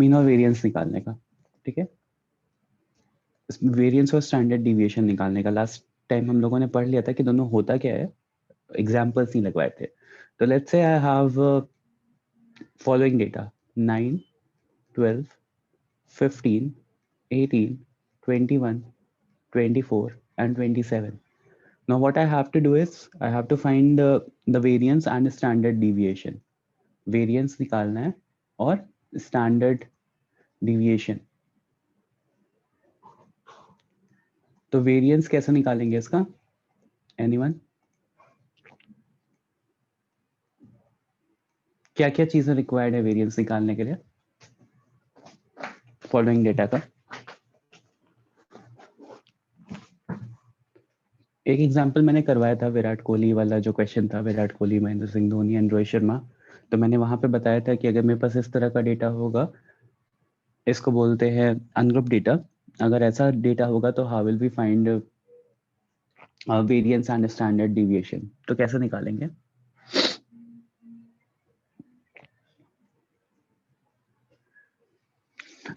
Mean और variance निकालने का, ठीक है। वेरिएंस और स्टैंडर्ड डिविएशन निकालने का लास्ट टाइम हम लोगों ने पढ़ लिया था कि दोनों होता क्या है, एग्जाम्पल्स नहीं लगवाए थे। तो लेट्स से I have following data 9, 12, 15, 18, 21, 24 and 27. Now what I have to do is I have to find the variance and standard deviation. Variance निकालना है और standard deviation. तो variance कैसे निकालेंगे इसका? Anyone? क्या क्या चीजें रिक्वायर्ड है वेरिएंस निकालने के लिए फॉलोइंग डेटा का? एक एग्जांपल मैंने करवाया था विराट कोहली वाला जो क्वेश्चन था, विराट कोहली, महेंद्र सिंह धोनी एंड रोहित शर्मा। तो मैंने वहां पे बताया था कि अगर मेरे पास इस तरह का डेटा होगा, इसको बोलते हैं अनग्रुप डेटा। अगर ऐसा डेटा होगा तो how will we find variance and standard deviation? तो कैसे निकालेंगे?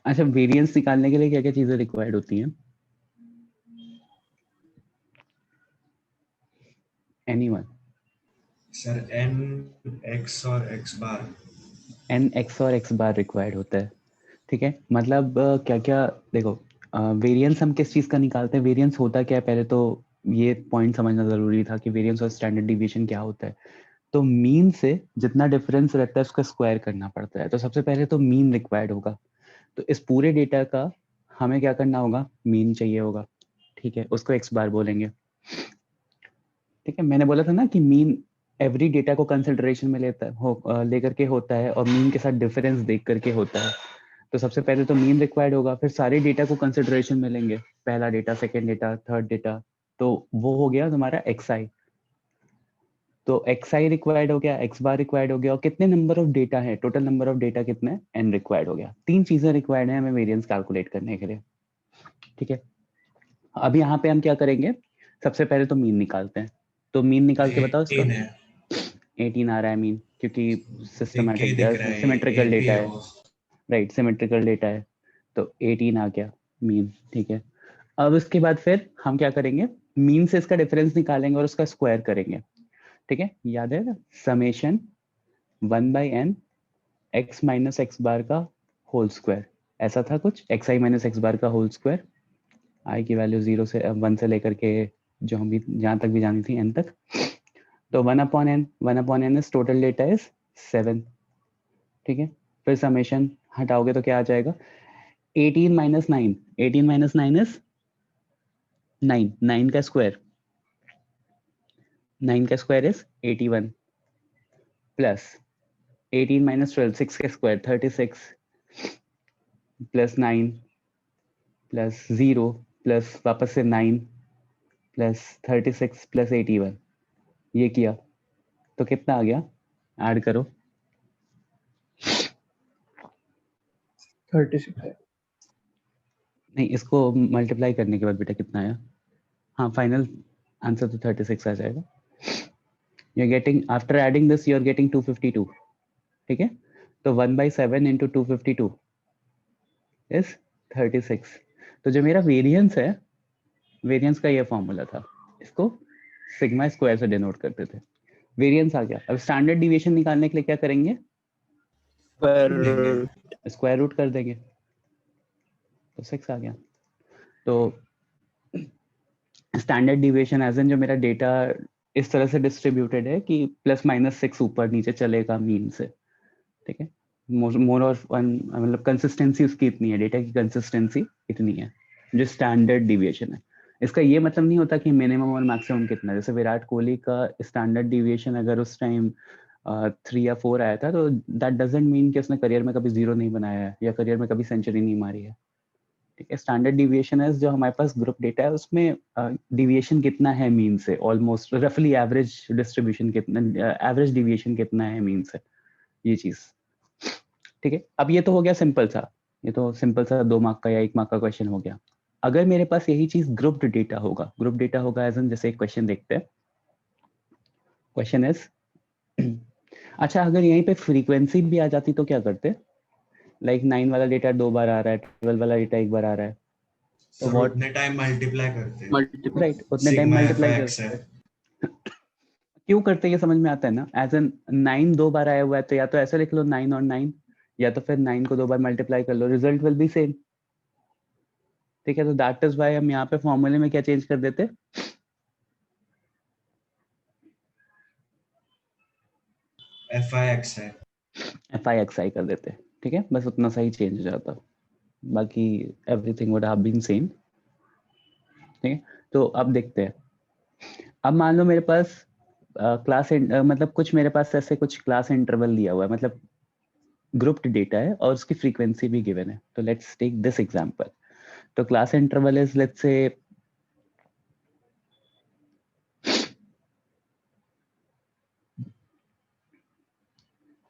अच्छा, वेरिएंस निकालने के लिए क्या क्या चीजें रिक्वायर्ड होती हैं? एनीवन? सर एन एक्स और एक्स बार। एन एक्स और एक्स बार रिक्वायर्ड होता है, ठीक है। मतलब क्या क्या, देखो वेरिएंस हम किस चीज का निकालते हैं, वेरिएंस होता क्या है, पहले तो ये पॉइंट समझना जरूरी था कि वेरिएंस और स्टैंडर्ड डिविएशन क्या होता है। तो मीन से जितना डिफरेंस रहता है उसका स्क्वायर करना पड़ता है। तो सबसे पहले तो मीन रिक्वायर्ड होगा। तो इस पूरे डेटा का हमें क्या करना होगा, मीन चाहिए होगा, ठीक है। उसको एक्स बार बोलेंगे, ठीक है। मैंने बोला था ना कि मीन एवरी डेटा को कंसिडरेशन में लेकर के होता है और मीन के साथ डिफरेंस देख करके होता है। तो सबसे पहले तो मीन रिक्वायर्ड होगा, फिर सारे डेटा को कंसिडरेशन में लेंगे, पहला data, second data, third data. तो वो हो गया तुम्हारा एक्स आई। तो एक्स आई रिक्वायर्ड हो गया, एक्स बार रिक्वायर्ड हो गया, और कितने नंबर ऑफ डेटा है, टोटल नंबर ऑफ डेटा कितने, एन रिक्वायर्ड हो गया। तीन चीजें रिक्वायर्ड है हमें वेरिएंस कैलकुलेट करने के लिए, ठीक है। अब यहाँ पे हम क्या करेंगे, सबसे पहले तो मीन निकालते हैं। तो मीन निकाल के बताओ इसका। 18 है। 18 आ रहा है मीन, क्योंकि देख के ही सिस्टमैटिक दिख रहा है, सिमेट्रिकल एपी डेटा है है, वो। राइट, सिमेट्रिकल डेटा है। तो 18 आ गया मीन, ठीक है। अब उसके बाद फिर हम क्या करेंगे, मीन से इसका डिफरेंस निकालेंगे और उसका स्क्वायर करेंगे, ठीक है। याद है, summation 1/n X minus x bar का होल स्क्वायर, ऐसा था कुछ, X I minus x bar का होल स्क्वायर। आई की वैल्यू 0 से 1 से लेकर के जो हम भी जहां तक भी जानी थी n तक। तो 1/n, 1/n is total data is 7, ठीक है। फिर समेशन हटाओगे तो क्या आ जाएगा, 18 माइनस 9, 18 माइनस 9 इज 9, 9 का स्क्वायर, 9 का स्क्वायर इज 81, प्लस 18 माइनस 12, 6 का स्क्वायर 36, प्लस 9, प्लस 0, प्लस वापस से 9, प्लस 36, प्लस 81। ये किया तो कितना आ गया, ऐड करो। 36 है। नहीं, इसको मल्टीप्लाई करने के बाद बेटा कितना आया, हाँ फाइनल आंसर तो 36 आ जाएगा। You are getting, after adding this you are getting 252, ठीक है। तो 1/7 इंटू 252 इज 36। तो जो मेरा वेरिएंस है, वेरिएंस का ये फॉर्मूला था, इसको सिग्मा स्क्वायर से डिनोट करते थे। वेरिएंस आ गया। अब स्टैंडर्ड डिविएशन निकालने के लिए क्या करेंगे, स्क्वायर रूट कर देंगे, तो 6 आ गया। तो स्टैंडर्ड डिविएशन एज एन जो मेरा डेटा इस तरह से डिस्ट्रीब्यूटेड है कि ±6 ऊपर नीचे चलेगा मीन से, ठीक है। मोर और मतलब कंसिस्टेंसी उसकी इतनी है, डेटा की कंसिस्टेंसी इतनी है जो स्टैंडर्ड डिविएशन है। इसका ये मतलब नहीं होता कि मिनिमम और मैक्सिमम कितना है। जैसे विराट कोहली का स्टैंडर्ड डिविएशन अगर उस टाइम 3 या 4 आया था, तो दैट डजंट मीन कि उसने करियर में कभी 0 नहीं बनाया है या करियर में कभी सेंचुरी नहीं मारी है, ठीक है। स्टैंडर्ड डिविएशन है जो हमारे पास ग्रुप डेटा है, उसमें डिविएशन कितना है मीन से, ऑलमोस्ट रफली एवरेज डिस्ट्रीब्यूशन कितना, एवरेज डिविएशन कितना है मीन से, ये चीज, ठीक है। अब ये तो हो गया सिंपल सा, ये तो सिंपल सा 2 मार्क का या 1 मार्क का क्वेश्चन हो गया। अगर मेरे पास यही चीज ग्रुप्ड डेटा होगा, ग्रुप डेटा होगा एज एन, जैसे एक क्वेश्चन देखते हैं, क्वेश्चन इज अच्छा अगर यहीं पे फ्रीक्वेंसी भी आ जाती तो क्या करते, लाइक 9 वाला डेटा 2 बार आ रहा है, 12 वाला डेटा 1 बार आ रहा है, तो सर व्हाट, उतने टाइम मल्टीप्लाई करते हैं, मल्टीपल। राइट, उतने time sigma F multiply x है। करते हैं। क्यों करते हैं ये समझ में आता है ना, एज एन 9 2 बार आया हुआ है तो या तो ऐसे लिख लो 9 और 9, या तो फिर 9 को 2 बार मल्टीप्लाई कर लो, रिजल्ट विल बी सेम। ठीक है, तो दैट इज व्हाई हम यहाँ पे फॉर्मूले में क्या चेंज कर देते, एफ आई एक्स है। एफ आई एक्स आई कर देते। ठीक है, बस उतना सा ही चेंज हो जाता, बाकी everything would have been same. ठीक है, तो अब देखते हैं। अब मान लो मेरे पास क्लास मतलब कुछ मेरे पास ऐसे कुछ क्लास इंटरवल दिया हुआ है, मतलब ग्रुप्ड डेटा है और उसकी फ्रीक्वेंसी भी गिवन है। तो लेट्स टेक दिस एग्जांपल। तो class interval is let's say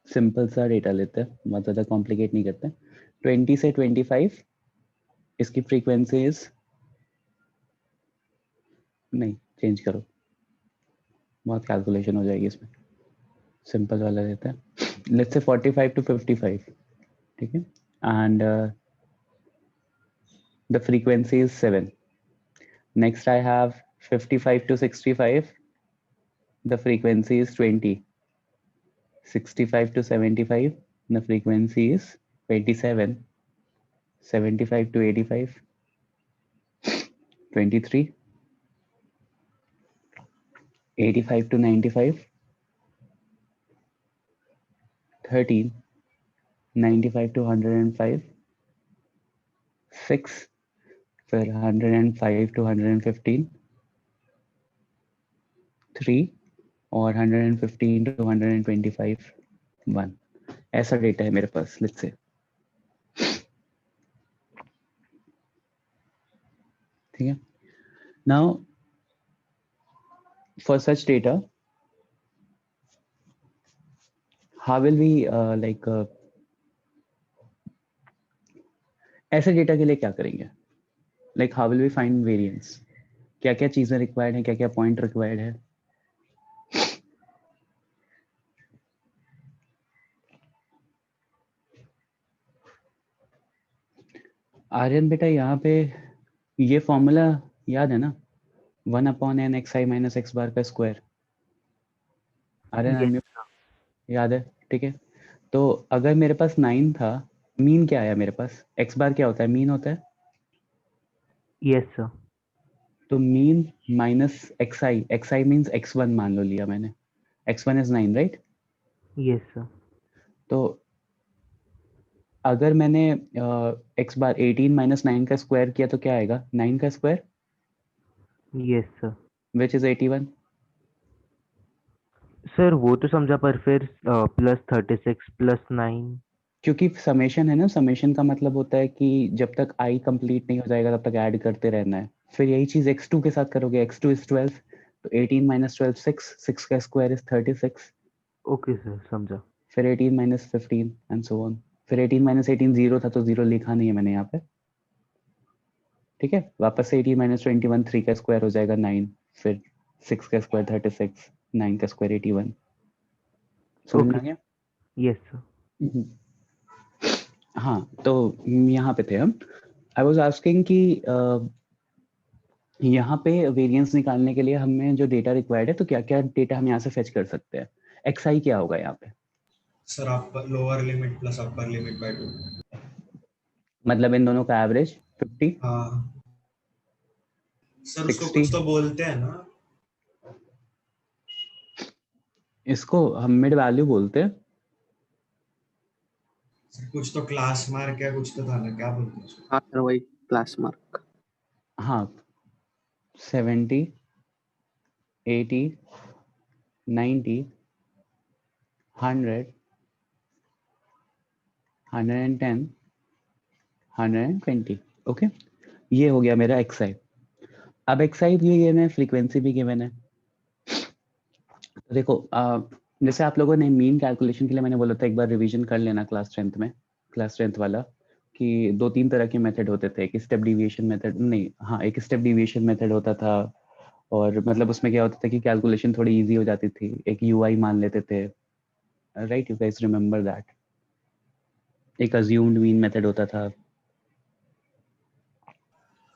simple सा डेटा लेते हैं, बहुत ज़्यादा कॉम्प्लिकेट नहीं करते। 20 से 25, इसकी फ्रीक्वेंसी इज, नहीं चेंज करो, बहुत कैलकुलेशन हो जाएगी इसमें, सिंपल वाला देते हैं। लेट्स से 45 टू 55, ठीक है, and the frequency is 7। Next I have 55 to 65, the frequency is 20. 65 to 75, the frequency is 27. 75 to 85, 23. 85 to 95, 13. 95 to 105, 6. फिर 105 to 115, 3. और 115 to 125, 1। ऐसा डेटा है मेरे पास, लेट्स से। ठीक है, now for such data, how will we ऐसे डेटा के लिए क्या करेंगे, like how will we find variance, क्या क्या चीजें रिक्वायर्ड है, क्या क्या पॉइंट रिक्वायर्ड है। आर्यन बेटा यहाँ पे ये फॉर्मूला याद है ना, 1/n xi minus x bar का स्क्वायर। आर्यन Yes, याद है, ठीक है। तो अगर मेरे पास 9 था, मीन क्या आया मेरे पास, एक्स बार क्या होता है, मीन होता है। yes sir. तो mean minus x I means x1 मान लो लिया मैंने, x1 is 9 right. Yes sir. तो अगर मैंने एक्स बार 18 माइनस 9 का स्क्वायर किया तो क्या आएगा, 9 का square Yes sir. Which is 81। Sir वो तो समझा, पर फिर +36 +9। क्योंकि समेशन है ना, समेशन का मतलब होता है कि जब तक आई कंप्लीट नहीं हो जाएगा तब तक ऐड करते रहना है। फिर यही चीज x2 के साथ करोगे, x2 इज 12, तो 18 माइनस 12 6, 6 का स्क्वायर इज 36। ओके सर, समझा। फिर 18 माइनस 15 एंड सो ऑन। फिर 18 माइनस 18 जीरो था तो जीरो लिखा नहीं है मैंने यहाँ पे। ठीक है, वापस से 18 माइनस 21 3 का स्क्वायर हो जाएगा 9, फिर 6 का स्क्वायर 36, 9 का स्क्वायर 81। समझ में आ ओके। गया। Yes sir. हम्म। हाँ, तो यहाँ पे थे हम। आई वाज आस्किंग कि यहाँ पे वेरिएंस निकालने के लिए हमें जो डेटा रिक्वायर्ड है, तो क्या क्या डेटा हम यहाँ से फेच कर सकते हैं। एक्स आई क्या होगा यहाँ पे, sir upper lower limit plus upper limit by 2। मतलब इन दोनों का एवरेज 50, हाँ सर, उसको 60। कुछ तो बोलते हैं ना। इसको हम मिड वैल्यू बोलते हैं। सर कुछ तो क्लास मार्क या कुछ तो था ना, क्या बोलते हैं उसको? हाँ सर, वही क्लास मार्क। हाँ, 70, 80, 90, 100, 110, 120। ओके, ये हो गया मेरा एक्स आई। अब एक्स आई भी गिवन है, फ्रीक्वेंसी भी गिवन है। तो देखो जैसे आप लोगों ने मीन कैलकुलेशन के लिए मैंने बोला था एक बार रिवीजन कर लेना क्लास 10th में, क्लास 10th वाला, कि 2-3 तरह के मेथड होते थे। एक स्टेप डिविएशन मेथड, नहीं हाँ, एक स्टेप डिविएशन मेथड होता था, और मतलब उसमें क्या होता था कि कैलकुलेशन थोड़ी इजी हो जाती थी, एक यूआई मान लेते थे, right, you guys remember that. एक अज्यूम्ड मीन मेथड होता था।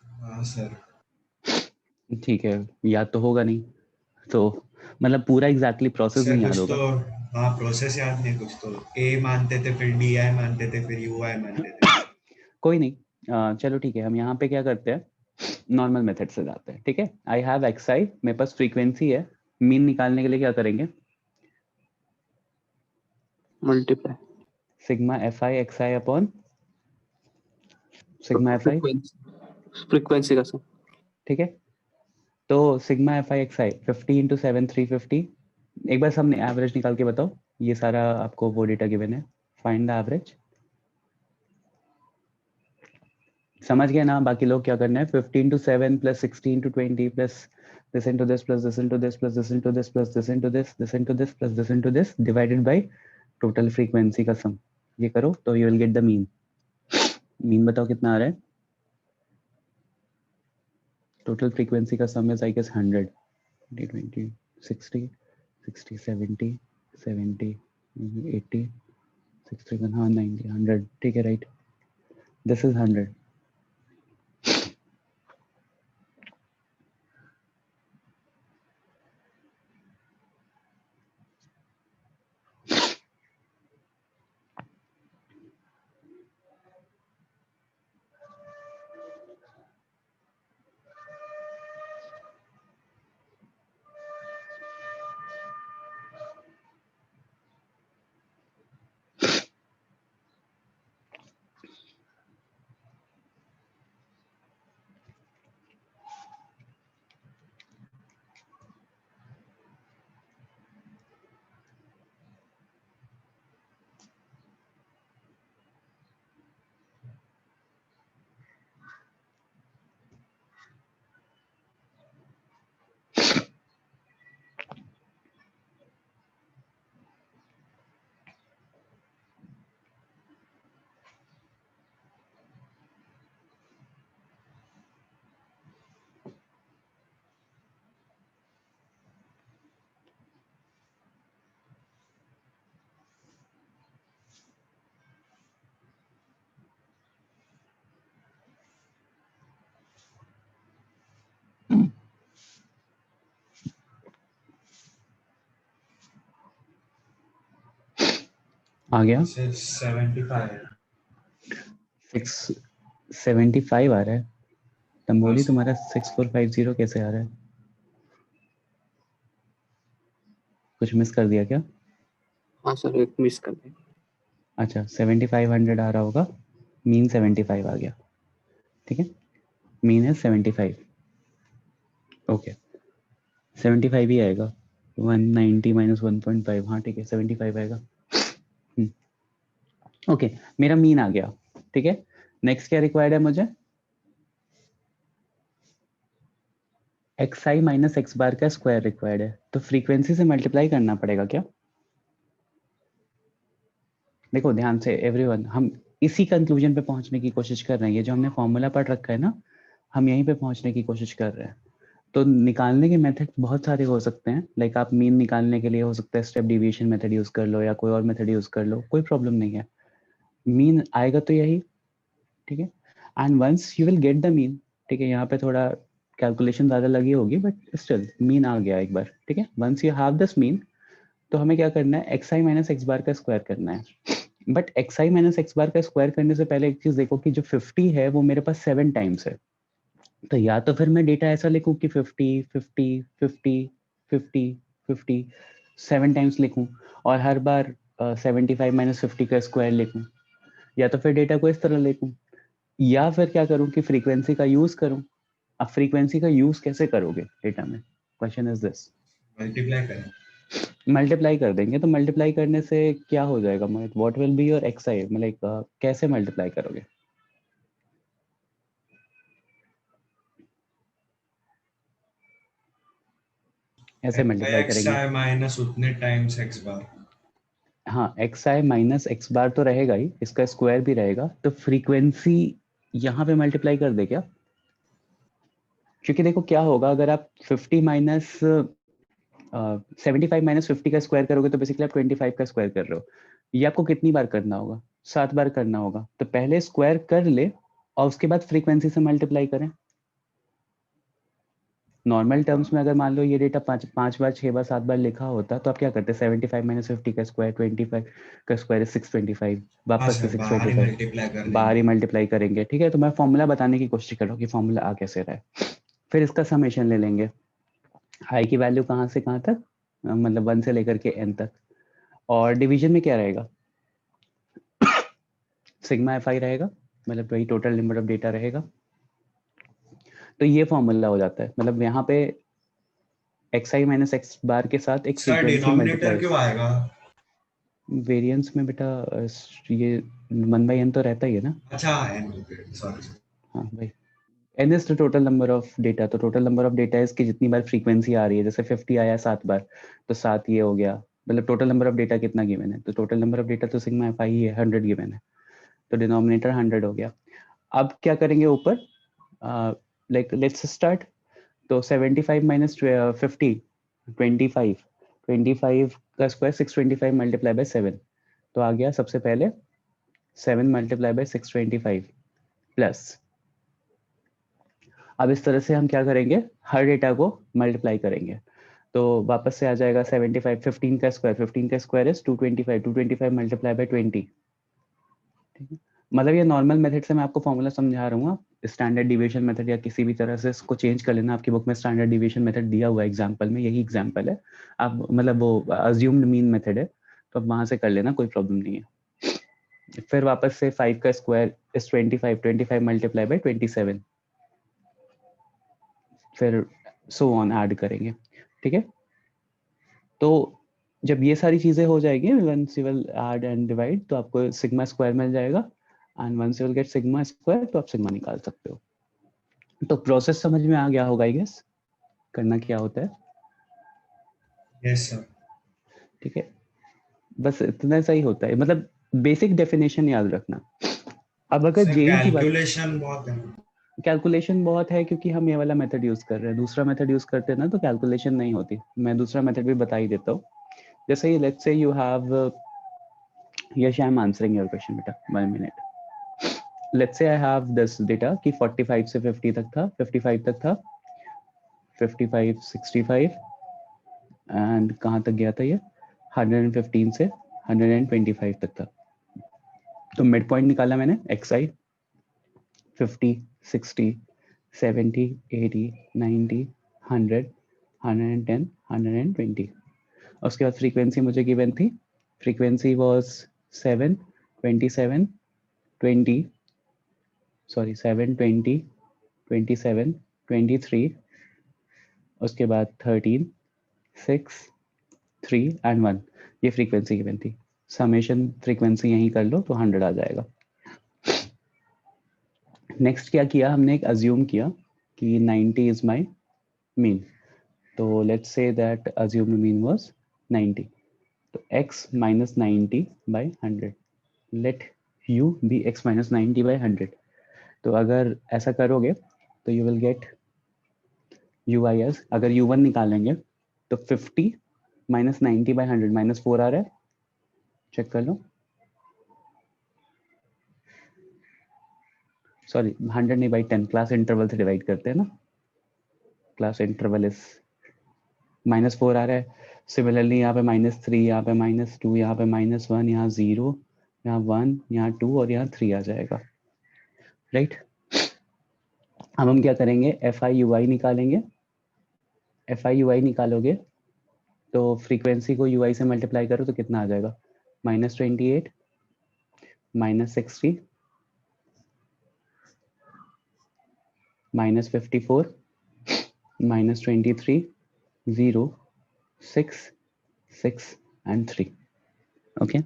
हाँ सर। ठीक है, याद तो होगा नहीं तो, मतलब पूरा एग्जैक्टली प्रोसेस सर नहीं याद कुछ तो, होगा। हाँ प्रोसेस याद नहीं, कुछ तो ए मानते थे, फिर डी आई मानते थे, फिर यू आई मानते थे। कोई नहीं, चलो ठीक है, हम यहाँ पे क्या करते हैं, नॉर्मल मेथड से जाते हैं। ठीक है, आई हैव एक्स आई, मेरे पास फ्रीक्वेंसी है, मीन निकालने के लिए क्या करेंगे, multiply sigma F I x I upon sigma F I. Frequency का सम। ठीक है, तो sigma F I x I 50 into 7 350। एक बार सबने एवरेज निकाल के बताओ, ये सारा आपको वो डेटा गिवन है, फाइंड द एवरेज। समझ गए ना, बाकी लोग क्या करना है, 50 into 7 plus 60 into 20 plus this into this plus this into this plus this into this plus this into this into this plus this into this divided by total frequency का sum। ये करो तो you will get the mean। Mean बताओ कितना आ रहा है, total frequency का सम is I guess 100, 20 60 60 70 70 80 61, हाँ 90 100। ठीक है, राइट, दिस इज 100। आ गया, सर 75। 675 आ रहा है, तंबोली सर तुम्हारा 6450 कैसे आ रहा है, कुछ मिस कर दिया क्या? हाँ सर, एक मिस कर दिया। अच्छा, 7500 आ रहा होगा, मीन 75 आ गया। ठीक है, मीन है 75। ओके, 75 ही आएगा, 190 माइनस 1.5, हाँ ठीक है 75 आएगा। ओके, मेरा मीन आ गया। ठीक है, नेक्स्ट क्या रिक्वायर्ड है मुझे, x I minus x bar का स्क्वायर रिक्वायर्ड है, तो फ्रीक्वेंसी से मल्टीप्लाई करना पड़ेगा क्या? देखो ध्यान से एवरीवन, हम इसी कंक्लूजन पे पहुंचने की कोशिश कर रहे हैं, ये जो हमने फॉर्मूला पढ़ रखा है ना, हम यहीं पे पहुंचने की कोशिश कर रहे हैं। तो निकालने के मेथड बहुत सारे हो सकते हैं, लाइक आप मीन निकालने के लिए हो सकता है स्टेप डिविएशन मेथड यूज कर लो या कोई और मेथड यूज कर लो, कोई प्रॉब्लम नहीं है, मीन आएगा तो यही। ठीक है, and once you will get the mean, ठीक है, यहाँ पे थोड़ा कैलकुलेशन ज़्यादा लगी होगी बट स्टिल मीन आ गया एक बार। ठीक है, once you have this mean, तो हमें क्या करना है, X I minus x bar का स्क्वायर करना है। But X I minus x bar का स्क्वायर करने से पहले एक चीज देखो कि जो 50 है वो मेरे पास 7 टाइम्स है, तो या तो फिर मैं डेटा ऐसा लिखूं कि 50 50 50 50 50 7 टाइम्स लिखूं, और हर बार 75 माइनस 50 का स्क्वायर लिखूं, या तो फिर डेटा को इस तरह लिखूं, या फिर क्या करूं कि फ्रीक्वेंसी का यूज करूं। अब फ्रीक्वेंसी का यूज कैसे करोगे डेटा में, क्वेश्चन इज दिस। मल्टीप्लाई करें। मल्टीप्लाई कर देंगे, तो मल्टीप्लाई करने से क्या हो जाएगा, मतलब what will be your X I, मतलब कैसे मल्टीप्लाई करोगे, ऐसे मल्टीप्लाई एक्स करेंगे। आई माइनस उतने टाइम्स एक्स बार। हाँ, X I minus x bar तो रहेगा ही, इसका स्क्वायर भी रहेगा, तो फ्रीक्वेंसी यहाँ पे मल्टीप्लाई कर दे क्या? क्योंकि देखो क्या होगा, अगर आप 50 माइनस 75 माइनस 50 का स्क्वायर करोगे तो बेसिकली आप 25 का स्क्वायर कर रहे हो, ये आपको कितनी बार करना होगा, 7 बार करना होगा, तो पहले स्क्वायर कर ले और उसके बाद फ्रीक्वेंसी से मल्टीप्लाई करें। नॉर्मल टर्म्स में अगर मान लो ये डेटा 5 बार 6 बार 7 बार लिखा होता तो आप क्या करते? 75 - 50 का स्क्वायर 25 का स्क्वायर 625, हाँ वापस से सर, बाहर ही 625 मल्टीप्लाई कर बाहर ही देंगे। मल्टीप्लाई करेंगे। ठीक है, तो मैं फॉर्मूला बताने की कोशिश कर रहा हूँ कि फॉर्मूला आ कैसे रहा है। फिर इसका समेशन ले लेंगे, आई की वैल्यू कहाँ से कहाँ तक, मतलब 1 से लेकर के n तक, और डिवीजन में क्या रहेगा? सिग्मा एफ आई रहेगा, मतलब वही टोटल नंबर ऑफ डेटा रहेगा। तो ये फॉर्मूला हो जाता है, मतलब यहाँ पे एक्स आई माइनस एक्स बार के साथ एक सर फ्रीक्वेंसी डिनोमिनेटर मल्टीप्लाई। क्यों आएगा? वेरिएंस में बेटा ये 1/n तो रहता ही है ना। अच्छा एन, सॉरी। हाँ भाई, n is the total number of data. तो टोटल नंबर ऑफ डेटा इसकी जितनी बार फ्रीक्वेंसी आ रही है, जैसे 50 आया 7 बार, तो 7 ये हो गया, मतलब टोटल नंबर ऑफ डेटा कितना गिवन है? तो टोटल नंबर ऑफ डेटा तो सिग्मा एफ आई है, 100 गिवन है, तो डिनोमिनेटर 100 हो गया। अब क्या करेंगे ऊपर, लाइक लेट्स स्टार्ट। तो 75 माइनस 50 25, 25 का स्क्वायर 625 मल्टीप्लाई बाय 7, तो आ गया सबसे पहले 7 मल्टीप्लाई बाय 625 प्लस। अब इस तरह से हम क्या करेंगे, हर डेटा को मल्टीप्लाई करेंगे, तो वापस से आ जाएगा 75, 15 का स्क्वायर, 15 का स्क्वायर इज 225, 225 मल्टीप्लाई बाय 20। ठीक है, मतलब ये नॉर्मल मेथड से मैं आपको फॉर्मूला समझा रहा हूँ, स्टैंडर्ड डिविएशन मेथड या किसी भी तरह से इसको चेंज कर लेना। आपकी बुक में स्टैंडर्ड डिविएशन मेथड दिया हुआ है एग्जाम्पल में, यही एग्जाम्पल है। आप मतलब वो अज्यूम्ड मीन मेथड है, तो आप वहां से कर लेना, कोई प्रॉब्लम नहीं है। फिर वापस से 5 का स्क्वायर इज 25, 25 मल्टीप्लाई बाय 27, फिर सो ऑन ऐड करेंगे। ठीक है, तो जब ये सारी चीजें हो जाएगी, once you will add and divide, तो आपको सिग्मा स्क्वायर मिल जाएगा, and once you will get sigma square तो आप सिग्मा निकाल सकते हो। तो प्रोसेस समझ में आ गया होगा आई गेस, करना क्या होता है। Yes sir. ठीक है, बस इतना सही होता है, मतलब बेसिक डेफिनेशन याद रखना। अब अगर सर जेन की बात, कैलकुलेशन बहुत है। कैलकुलेशन बहुत है क्योंकि हम ये वाला मेथड यूज कर रहे हैं, दूसरा मेथड यूज करते हैं ना तो कैलकुलेशन नहीं होती। मैं दूसरा मेथड भी बता ही देता हूँ। जैसे ये let's say you have, Yash I am answering your question बेटा, 1 minute. Let's say I have this data कि 45 से 50 तक था, 55 तक था, 55 65, एंड कहाँ तक गया था ये, 115 से 125 तक था। तो मिड पॉइंट निकाला मैंने, एक्स आई 50 60 70 80 90 100 110 120। उसके बाद फ्रीक्वेंसी मुझे गिवन थी, फ्रीक्वेंसी वाज 7 27 20, सॉरी 7 20 27 23, उसके बाद 13 6 3 एंड 1, ये फ्रीक्वेंसी गिवन थी। समेशन फ्रीक्वेंसी यहीं कर लो तो 100 आ जाएगा। नेक्स्ट क्या किया हमने, एक अज्यूम किया कि 90 इज माय मीन, तो let's say that assumed mean was 90, तो x minus 90 by 100, let u be x minus 90 by 100। तो अगर ऐसा करोगे तो you will get ui as, अगर u1 निकालेंगे तो 50 minus 90 by 100 minus 4 आ रहा है, चेक कर लो, सॉरी 100 नहीं by 10, क्लास इंटरवल से डिवाइड करते हैं ना, क्लास इंटरवल इज -4 आ रहा है। सिमिलरली यहाँ पे -3, यहाँ पे -2, यहाँ पे -1, यहाँ 0, यहाँ 1, यहाँ 2 और यहाँ 3 आ जाएगा, राइट। अब हम क्या करेंगे, एफ आई यू आई निकालेंगे। एफ आई यू आई निकालोगे तो फ्रीक्वेंसी को यू आई से मल्टीप्लाई करो तो कितना आ जाएगा, -28 -60 -54 -23 0 6 6 एंड 3। ओके,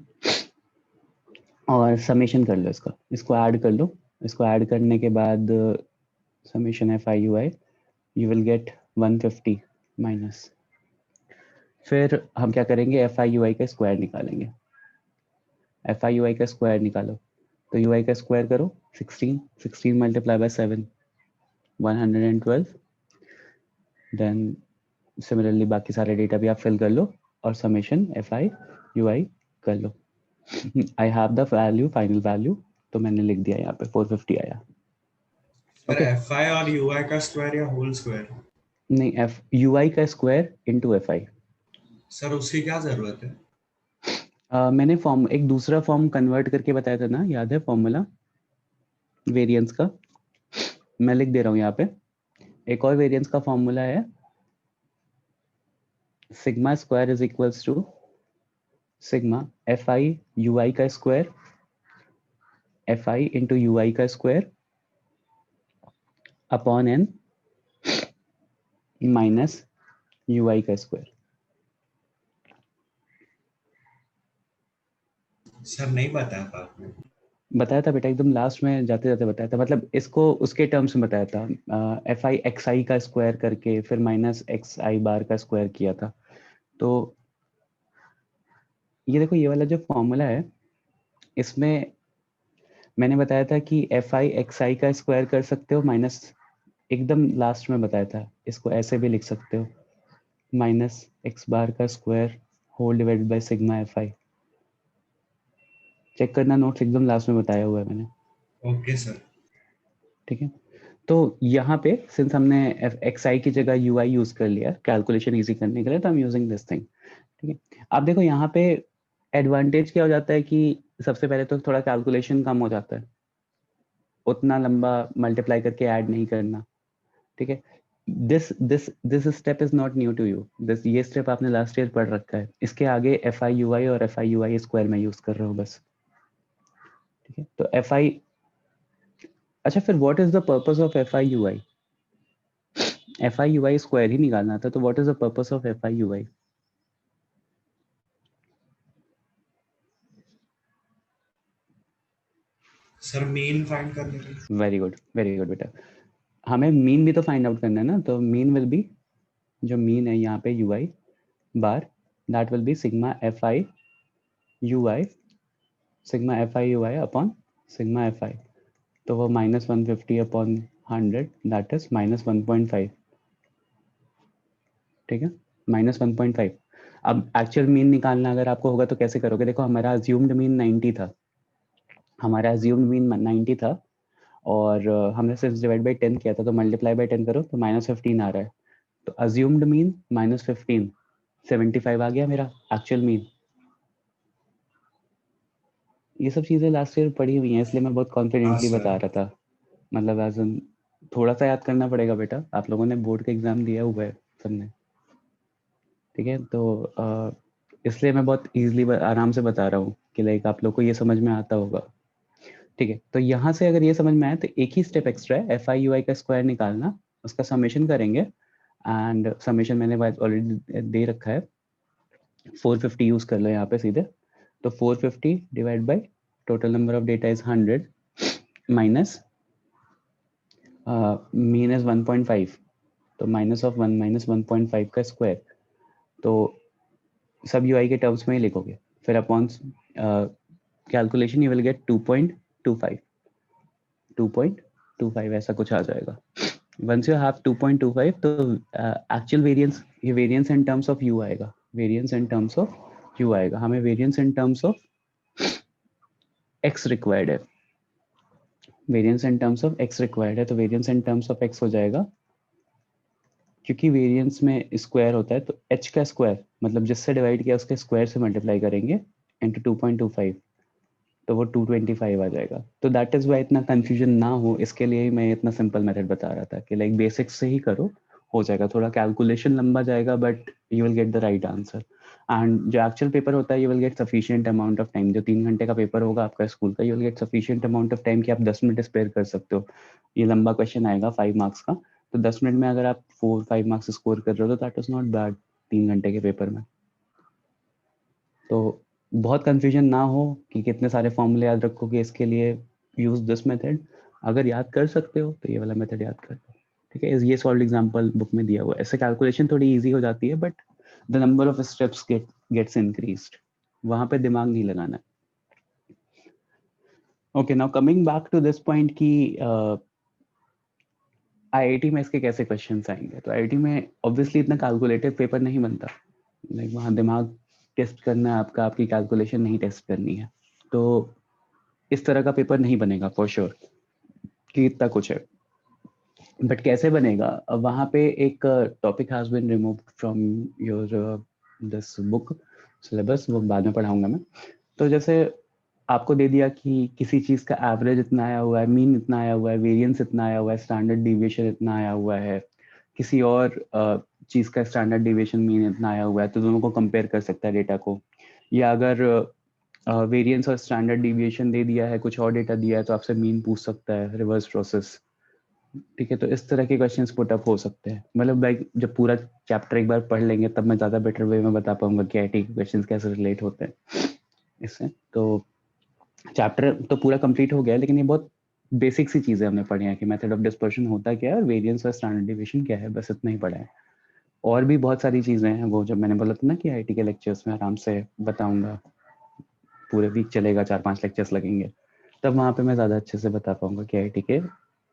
और समेशन कर लो इसका, इसको ऐड कर लो, इसको ऐड करने के बाद summation F I U I you will gate 150 minus, फिर हम क्या करेंगे, एफ आई यू आई का स्क्वायर निकालेंगे। एफ आई यू आई का स्क्वायर निकालो, तो यू आई का स्क्वायर करो 16, 16 मल्टीप्लाई बाय 7 112, देन सिमिलरली बाकी सारे डेटा भी आप फिल कर लो और summation F I U I कर लो। I have the value, final value, तो मैंने लिख दिया यहाँ पे 450 आया। Sir Okay. FI और UI का स्क्वायर या होल स्क्वायर? नहीं, एफ यू आई का square into F I. Sir उसकी क्या जरूरत है? मैंने फॉर्म एक दूसरा फॉर्म कन्वर्ट करके बताया था ना, याद है फॉर्मूला वेरिएंस का? मैं लिख दे रहा हूँ यहाँ पे। एक और वेरिएंस का फॉर्मूला है, sigma square is equals to sigma F I U I का square, F I into U I का square upon N minus U I का स्क्वायर। सर नहीं बताया था आपने। बताया था बेटा, एकदम लास्ट में जाते जाते बताया था, मतलब इसको उसके टर्म्स में बताया था, एफ आई एक्स आई का स्क्वायर करके फिर माइनस एक्स आई बार का स्क्वायर किया था। तो ये देखो, ये वाला जो फॉर्मूला है, इसमें मैंने बताया था कि एफ आई एक्स आई का स्क्वायर कर सकते हो माइनस, एकदम लास्ट में बताया था इसको ऐसे भी लिख सकते हो, माइनस एक्स बार का square whole divided by sigma F i. Check करना, नोट्स एकदम लास्ट में बताया हुआ है मैंने। Okay sir. ठीक है, तो यहाँ पे सिंस हमने एक्स आई की जगह यू आई यूज कर लिया कैलकुलेशन इजी करने के लिए, तो I am using this thing. ठीक है, अब देखो यहाँ पे एडवांटेज क्या हो जाता है कि सबसे पहले तो थोड़ा कैलकुलेशन कम हो जाता है, उतना लंबा मल्टीप्लाई करके ऐड नहीं करना। ठीक है, this step is not new to you, this ये स्टेप आपने लास्ट ईयर पढ़ रखा है। इसके आगे एफ आई यू आई और F I U I square में यूज कर रहे हो बस। ठीक है, तो एफ आई, अच्छा फिर what is the purpose of F I U I? F I U I square ही निकालना था, तो what is the purpose of F I U I? Sir mean find करने के लिए। वेरी गुड बेटा, हमें मीन भी तो फाइंड आउट करना है ना, तो मीन विल बी, जो मीन है यहाँ पे you I bar, that will B sigma F I U I, sigma F I U I upon sigma F I, तो वो -150 अपॉन 100, दैट इज -1.5। ठीक है, -1.5। अब एक्चुअल मीन निकालना अगर आपको होगा तो कैसे करोगे? देखो हमारा अज्यूम्ड मीन 90 था, हमारा अज्यूम्ड मीन 90 था, और हमने सिर्फ डिवाइड बाई 10 किया था, तो मल्टीप्लाई बाई 10 करो तो -15 आ रहा है। तो अज्यूम्ड मीन -15, 75 आ गया मेरा एक्चुअल मीन। ये सब चीज़ें लास्ट ईयर पढ़ी हुई हैं, इसलिए मैं बहुत कॉन्फिडेंटली सर। बता रहा था, मतलब एज एन थोड़ा सा याद करना पड़ेगा बेटा, आप लोगों ने बोर्ड का एग्जाम दिया हुआ है सबने। ठीक है, तो इसलिए मैं बहुत इजीली आराम से बता रहा हूँ कि लाइक आप लोग को ये समझ में आता होगा। ठीक है, तो यहाँ से अगर ये समझ में आए तो एक ही स्टेप एक्स्ट्रा है, एफ आई यू आई का स्क्वायर निकालना, उसका समेशन करेंगे, एंड समेशन मैंने ऑलरेडी दे रखा है, 450 यूज कर लो यहाँ पे सीधे, तो 450 divide by total number of data is 100 minus mean is 1.5, तो माइनस ऑफ 1 माइनस 1.5 का स्क्वायर, तो सब यू आई के टर्म्स में ही लिखोगे, फिर upon calculation you will gate 2.25, 2.25 ऐसा कुछ आ जाएगा। वंस यू हैव 2.25, तो एक्चुअल वेरिएंस, ये variance in terms of U आएगा, variance in terms of U आएगा, हमें variance in terms of X required है, variance in terms of X required है, तो variance in terms of X हो जाएगा, क्योंकि वेरिएंस में स्क्वायर होता है, तो h का स्क्वायर मतलब जिससे डिवाइड किया उसके स्क्वायर से मल्टीप्लाई करेंगे इंटू 2.25, तो वो 225 आ जाएगा। तो दैट इज वाई इतना कंफ्यूजन ना हो, इसके लिए ही मैं इतना सिंपल मेथड बता रहा था कि लाइक बेसिक्स से ही करो, हो जाएगा। थोड़ा कैलकुलेशन लंबा जाएगा but you will get the right answer, and जो एक्चुअल पेपर होता है you will gate sufficient amount of time. जो 3 घंटे का पेपर होगा आपका स्कूल का, you will gate sufficient amount of time कि आप 10 मिनट स्पेयर कर सकते हो। ये लंबा क्वेश्चन आएगा 5 मार्क्स का, तो 10 मिनट में अगर आप 4-5 मार्क्स स्कोर कर रहे हो तो दैट इज नॉट बैड 3 घंटे के पेपर में। तो बहुत कंफ्यूजन ना हो कि कितने सारे फॉर्मूले याद रखोगे, इसके लिए यूज दिस मेथड। अगर याद कर सकते हो तो ये वाला मेथड याद कर लो। ठीक है, ये सॉल्व एग्जांपल बुक में दिया हुआ है, ऐसे कैलकुलेशन थोड़ी इजी हो जाती है but the number of steps gets increased, वहां पे दिमाग नहीं लगाना है। Okay, now coming back to this point कि आईआईटी में इसके कैसे क्वेश्चंस आएंगे। तो आईआईटी में ऑब्वियसली इतना कैलकुलेटिव पेपर नहीं बनता, लाइक वहाँ दिमाग टेस्ट करना है आपका, आपकी कैलकुलेशन नहीं टेस्ट करनी है। तो इस तरह का पेपर नहीं बनेगा फॉर श्योर कि इतना कुछ है। बट कैसे बनेगा, अब वहाँ पे एक topic has been removed from your this book syllabus, वो बाद में पढ़ाऊंगा मैं। तो जैसे आपको दे दिया कि किसी चीज़ का एवरेज इतना आया हुआ है, मीन इतना आया हुआ है, वेरिएंस इतना आया हुआ है, स्टैंडर्ड डिविएशन इतना आया हुआ है, किसी और चीज़ का स्टैंडर्ड डिविएशन मीन इतना आया हुआ है, तो दोनों को कंपेयर कर सकता है डेटा को। या अगर वेरिएंस और स्टैंडर्ड डिविएशन दे दिया है, कुछ और डेटा दिया है, तो आपसे मीन पूछ सकता है, रिवर्स प्रोसेस। ठीक है, तो इस तरह के क्वेश्चंस पुट अप हो सकते हैं। मतलब लाइक जब पूरा चैप्टर एक बार पढ़ लेंगे तब मैं ज़्यादा बेटर वे में बता पाऊंगा कि आईटी के क्वेश्चंस कैसे रिलेट होते हैं इससे। तो चैप्टर तो पूरा कंप्लीट हो गया है, लेकिन ये बहुत बेसिक सी चीज़ें हमने पढ़ी हैं कि मेथड ऑफ डिस्पर्शन होता क्या है और वेरिएंस और स्टैंडर्ड डिविएशन क्या है, बस इतना ही पढ़ा है। और भी बहुत सारी चीज़ें हैं, वो जब मैंने बोला था ना कि आईटी के लेक्चर्स में आराम से बताऊंगा, पूरे वीक चलेगा, 4-5 लेक्चर्स लगेंगे, तब वहाँ पे मैं ज़्यादा अच्छे से बता पाऊंगा कि आईटी के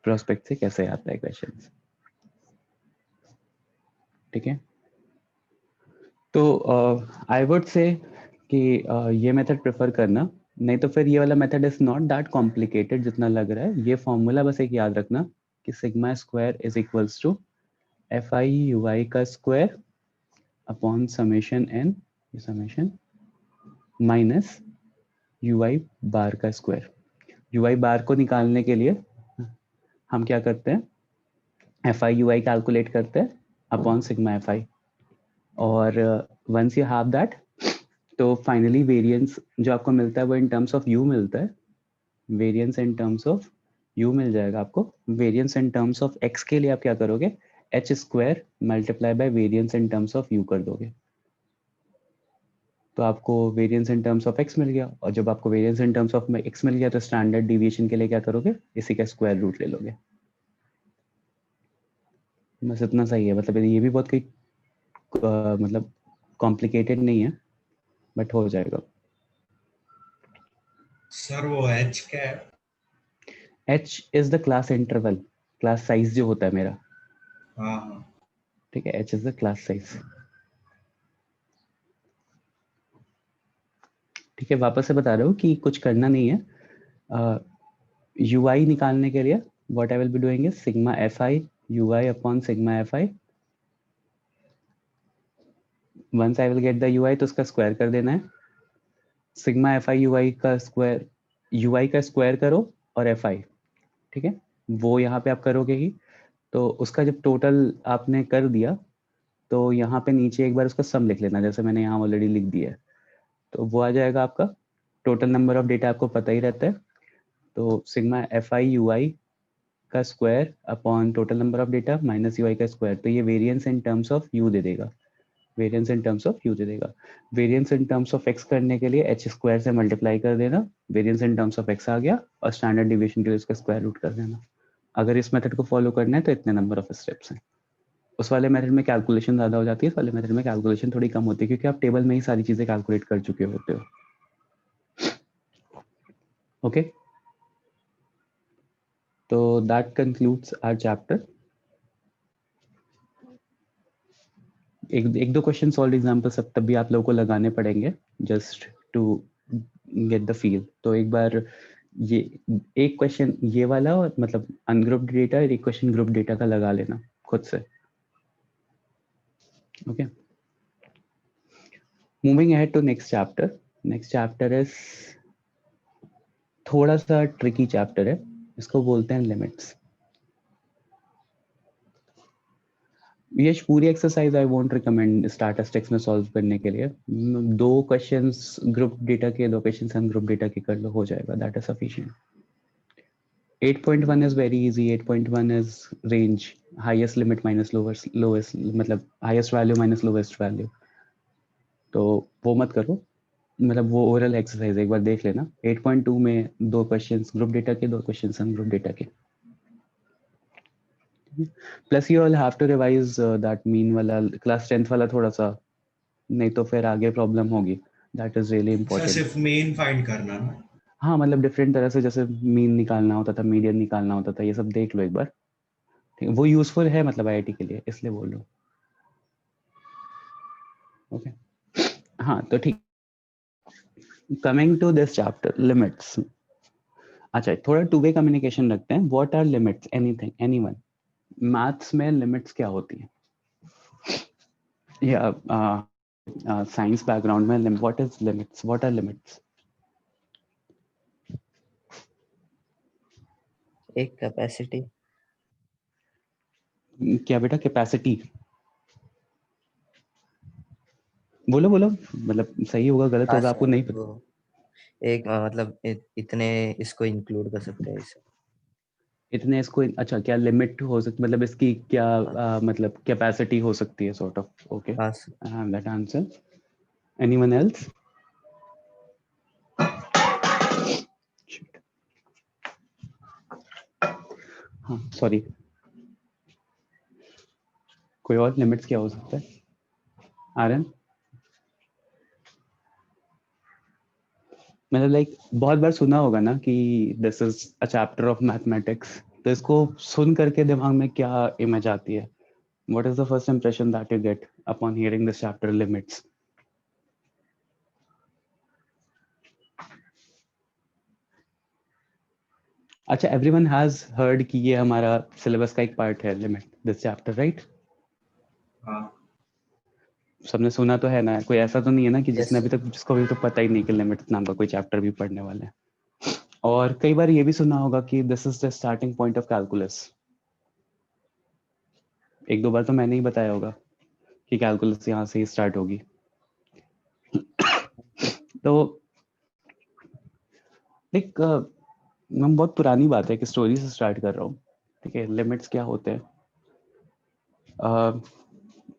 प्रोस्पेक्ट से कैसे आता है क्वेश्चन। ठीक है, तो आई वुड से कि ये मेथड प्रेफर करना, नहीं तो फिर ये वाला method is not that complicated जितना लग रहा है। ये फॉर्मूला बस एक याद रखना कि sigma square is equals to F I U I का square upon summation N, summation minus U I bar का स्क्वायर। यू आई बार को निकालने के लिए हम क्या करते हैं, F I U I calculate करते हैं अपॉन सिग्मा एफ आई, और वंस यू हैव दैट तो फाइनली वेरिएंस जो आपको मिलता है वो इन टर्म्स ऑफ यू मिलता है। Variance in terms of U मिल जाएगा आपको। Variance in terms of X के लिए आप क्या करोगे, H square multiply by variance in terms of U कर दोगे, तो आपको variance in terms of X मिल गया। और जब आपको variance in terms of X मिल गया तो स्टैंडर्ड डिविएशन के लिए क्या करोगे, इसी का स्क्वायर रूट ले लोगे। बस इतना सही है। मतलब ये भी बहुत कोई मतलब कॉम्प्लिकेटेड नहीं है, बट हो जाएगा। सर वो एच क्या है? H is the class interval, class size जो होता है मेरा। हाँ हाँ। ठीक है, H is the class size. ठीक है, वापस से बता रहा हूँ कि कुछ करना नहीं है। यू आई निकालने के लिए what I will be doing is sigma F I U I upon sigma F I. Once I will get the U I तो उसका स्क्वायर कर देना है। Sigma F I U I का स्क्वायर, यू आई का square करो और F I, ठीक है, वो यहाँ पे आप करोगे ही। तो उसका जब टोटल आपने कर दिया तो यहाँ पे नीचे एक बार उसका सम लिख लेना, जैसे मैंने यहाँ ऑलरेडी लिख दिया है। तो वो आ जाएगा आपका टोटल नंबर ऑफ डेटा, आपको पता ही रहता है। तो sigma F I U I का square upon total number of data minus U I का स्क्वायर, तो ये variance in terms of U दे देगा। Variance in terms of U दे देगा। Variance in terms of X करने के लिए एच स्क्वायर से मल्टीप्लाई कर देना, variance in terms of X आ गया, और स्टैंडर्ड डिविएशन के लिए उसका स्क्वायर रूट कर देना। अगर इस मेथड को फॉलो करना है तो इतने नंबर ऑफ स्टेप्स हैं। उस वाले मेथड में कैलकुलेशन ज़्यादा हो जाती है, इस वाले मेथड में कैलकुलेशन थोड़ी कम होती है, क्योंकि आप टेबल में ही सारी चीज़ें कैलकुलेट कर चुके होते हो। ओके, तो दैट कंक्लूड्स आवर चैप्टर। एक दो क्वेश्चन सॉल्व एग्जाम्पल सब तब भी आप लोगों को लगाने पड़ेंगे just to get the feel. तो एक बार ये एक क्वेश्चन ये वाला, और मतलब अनग्रुप्ड डेटा, और एक क्वेश्चन ग्रुप डेटा का लगा लेना खुद से। Okay, moving ahead to next chapter. Next chapter is थोड़ा सा ट्रिकी चैप्टर है, इसको बोलते हैं लिमिट्स। ये पूरी exercise I won't recommend statistics में सॉल्व करने के लिए। 2 क्वेश्चंस ग्रुप डेटा के, 2 क्वेश्चंस अनग्रुप डेटा के कर लो, हो जाएगा, that is sufficient. 8.1 is very easy. 8.1 is range, highest limit minus lowest मतलब highest value minus lowest value। तो वो मत करो, मतलब वो ओरल एक्सरसाइज एक बार देख लेना। 8.2 में 2 क्वेश्चंस ग्रुप डेटा के, 2 क्वेश्चंस अनग्रुप डेटा के। Plus you all have to revise that mean वाला, क्लास 10th वाला थोड़ा सा, नहीं तो फिर आगे प्रॉब्लम होगी। That is really sir important. सिर्फ मेन फाइंड करना ना? हाँ, मतलब डिफरेंट तरह से, जैसे मीन निकालना होता था, मीडियन निकालना होता था, ये सब देख लो एक बार। ठीक है, वो यूजफुल है मतलब आईआईटी के लिए, इसलिए बोल रहा हूँ। ओके, हाँ तो ठीक। Coming to this chapter limits. अच्छा, थोड़ा टू वे कम्युनिकेशन रखते हैं. What are limits? Anything, anyone. Maths में लिमिट्स क्या होती है? या साइंस बैकग्राउंड में what is limits? What are limits? एक कैपेसिटी. क्या बेटा? कैपेसिटी? बोलो बोलो, मतलब सही होगा गलत होगा आपको नहीं पता. वो एक मतलब इतने इसको इंक्लूड कर सकते हैं इसे. इतने इसको, अच्छा क्या लिमिट हो सकती, मतलब इसकी क्या मतलब कैपेसिटी हो सकती है सॉर्ट ऑफ. ओके, हाँ I have that answer. Anyone else? हाँ सॉरी, कोई और लिमिट्स क्या हो सकता है? आर्यन? मतलब लाइक बहुत बार सुना होगा ना कि this is a chapter of mathematics, तो इसको सुन करके दिमाग में क्या इमेज आती है? What is the first impression that you get upon hearing this chapter limits? अच्छा, एवरीवन हैज हर्ड कि ये हमारा सिलेबस का एक पार्ट है, लिमिट, दिस चैप्टर, राइट? हाँ. सबने सुना तो है ना? कोई ऐसा तो नहीं है ना कि जिसने Yes. अभी तक, जिसको अभी तो पता ही नहीं कि लिमिट्स नाम का कोई चैप्टर भी पढ़ने वाले हैं. और कई बार ये भी सुना होगा कि this is the starting point of calculus. एक दो बार तो मैंने ही बताया होगा कि कैलकुलस यहाँ से ही स्टार्ट होगी. तो एक मैं बहुत पुरानी बात है कि स्टोरी से स्टार्ट कर रहा हूँ. ठीक है, लिमिट्स क्या होते हैं?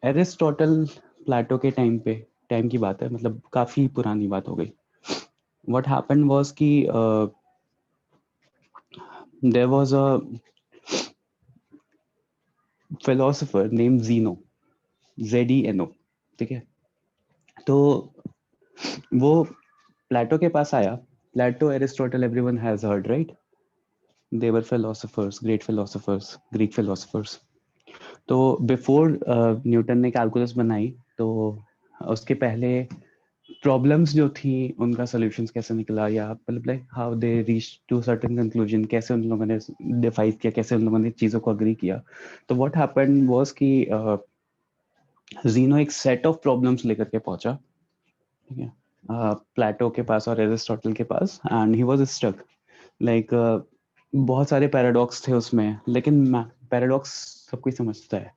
एरिस्टोटल, प्लेटो के टाइम की बात है, मतलब काफी पुरानी बात हो गई. व्हाट हैपेंड वाज कि there was a philosopher named Zeno, ZENO. ठीक है, तो वो प्लेटो के पास आया. Plato, Aristotle, everyone has heard, right? They were philosophers, great philosophers, Greek philosophers. तो बिफोर न्यूटन ने कैलकुलस बनाई, तो उसके पहले प्रॉब्लम्स जो थी उनका सॉल्यूशंस कैसे निकला, या मतलब like how they reach to certain conclusion, कैसे उन लोगों ने डिफाइन किया, कैसे उन लोगों ने चीज़ों को अग्री किया. तो व्हाट हैपेंड वाज कि जीनो एक सेट ऑफ प्रॉब्लम्स लेकर के पहुंचा. ठीक है, प्लेटो के पास और एरिस्टोटल के पास, and he was stuck. Like बहुत सारे पैराडॉक्स थे उसमें, लेकिन पैराडॉक्स सब कोई समझता है,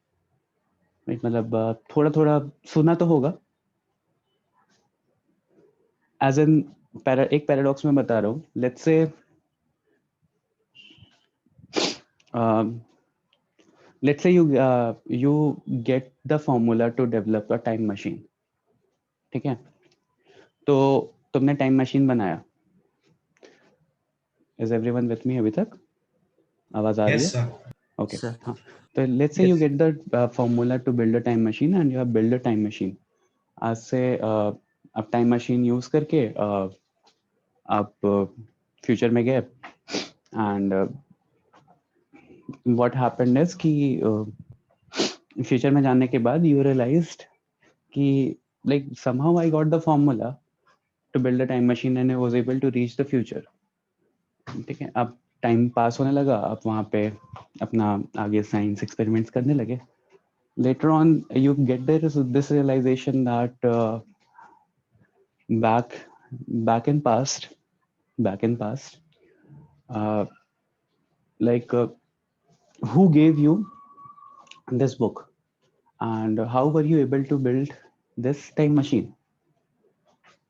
right? मतलब थोड़ा थोड़ा सुना तो होगा. एज एन एक पैराडॉक्स में बता रहा हूँ. Let's say you get the formula to develop a time machine. ठीक है, तो तुमने टाइम मशीन बनाया. इज एवरीवन विथ मी अभी तक? आवाज आ रही Yes, है? sir. Okay, Sir. हाँ. तो let's say you get the formula to build a time machine and you have build a time machine. आज से अब टाइम मशीन यूज करके आप फ्यूचर में गए, एंड व्हाट हैपेंड इज कि फ्यूचर में जाने के बाद यू रियलाइज्ड कि like somehow I got the formula to build a time machine and I was able to reach the future. ठीक है, अब टाइम पास होने लगा, आप वहाँ पे अपना आगे साइंस एक्सपेरिमेंट्स करने लगे. Later on you get this realization that back in past, uh, like who gave you this book and how were you able to build this time machine?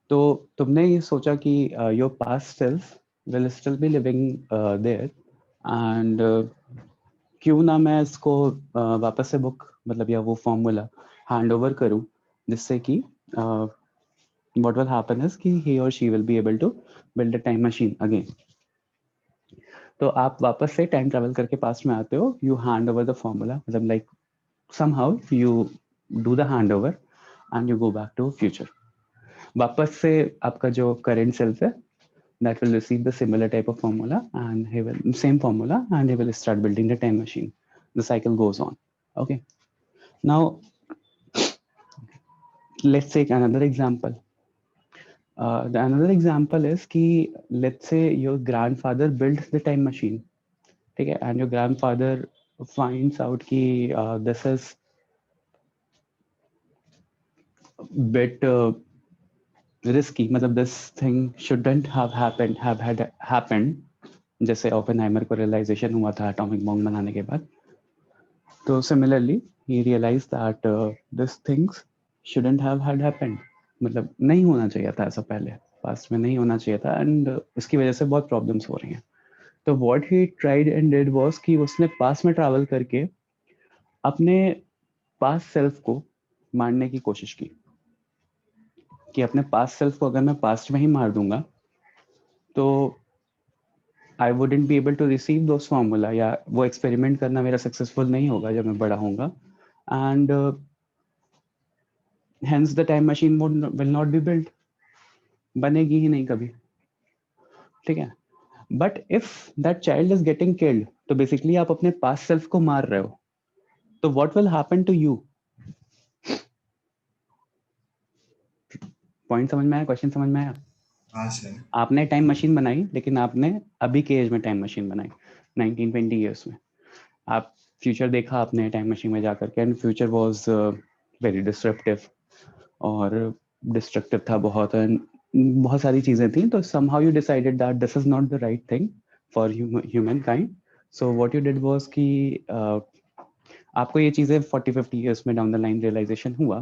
तो तुमने ये सोचा कि your past self will still be living there, and क्यों ना मैं इसको वापस से बुक, मतलब या वो फॉर्मूला हैंड ओवर करूं, जिससे कि व्हाट विल हैपन इज कि ही और she will be able to build a time machine again. तो आप वापस से टाइम ट्रैवल करके पास्ट में आते हो, you hand over the formula, मतलब like somehow you do the hand over and you go back to future. वापस से आपका जो करंट सेल्फ है, that will receive the similar type of formula and he will same formula and he will start building the time machine. The cycle goes on. Okay, now let's take another example. The another example is कि let's say your grandfather built the time machine, ठीक है, and your grandfather finds out कि this is bit risky, मतलब this thing shouldn't have had happened, जैसे Oppenheimer को realisation हुआ था atomic bomb बनाने के बाद. तो similarly he realized that this things shouldn't have had happened, मतलब नहीं होना चाहिए था ऐसा, पहले पास्ट में नहीं होना चाहिए था, एंड इसकी वजह से बहुत प्रॉब्लम्स हो रही हैं. तो what he tried and did was कि उसने पास्ट में ट्रैवल करके अपने पास्ट सेल्फ को मारने की कोशिश की, कि अपने पास्ट सेल्फ को अगर मैं पास्ट में ही मार दूंगा तो I wouldn't be able to receive those formula, या वो एक्सपेरिमेंट करना मेरा सक्सेसफुल नहीं होगा जब मैं बड़ा होऊंगा, and hence the time machine will not be built, बनेगी ही नहीं कभी, ठीक है. But if that child is getting killed, तो बेसिकली आप अपने पास्ट सेल्फ को मार रहे हो, तो what will happen to you? Point समझ में आया? क्वेश्चन समझ में आया? हाँ सर. आपने टाइम मशीन बनाई, लेकिन आपने अभी के एज में टाइम मशीन बनाई, 19-20 ईयर्स में. आप फ्यूचर देखा आपने टाइम मशीन में जाकर के, and future was very disruptive, और डिस्ट्रक्टिव था बहुत, एंड बहुत सारी चीजें थी. तो somehow you decided that this is not the right thing for humankind. So what you did was कि आपको ये चीजें 40-50 ईयर्स में डाउन द लाइन रियलाइजेशन हुआ.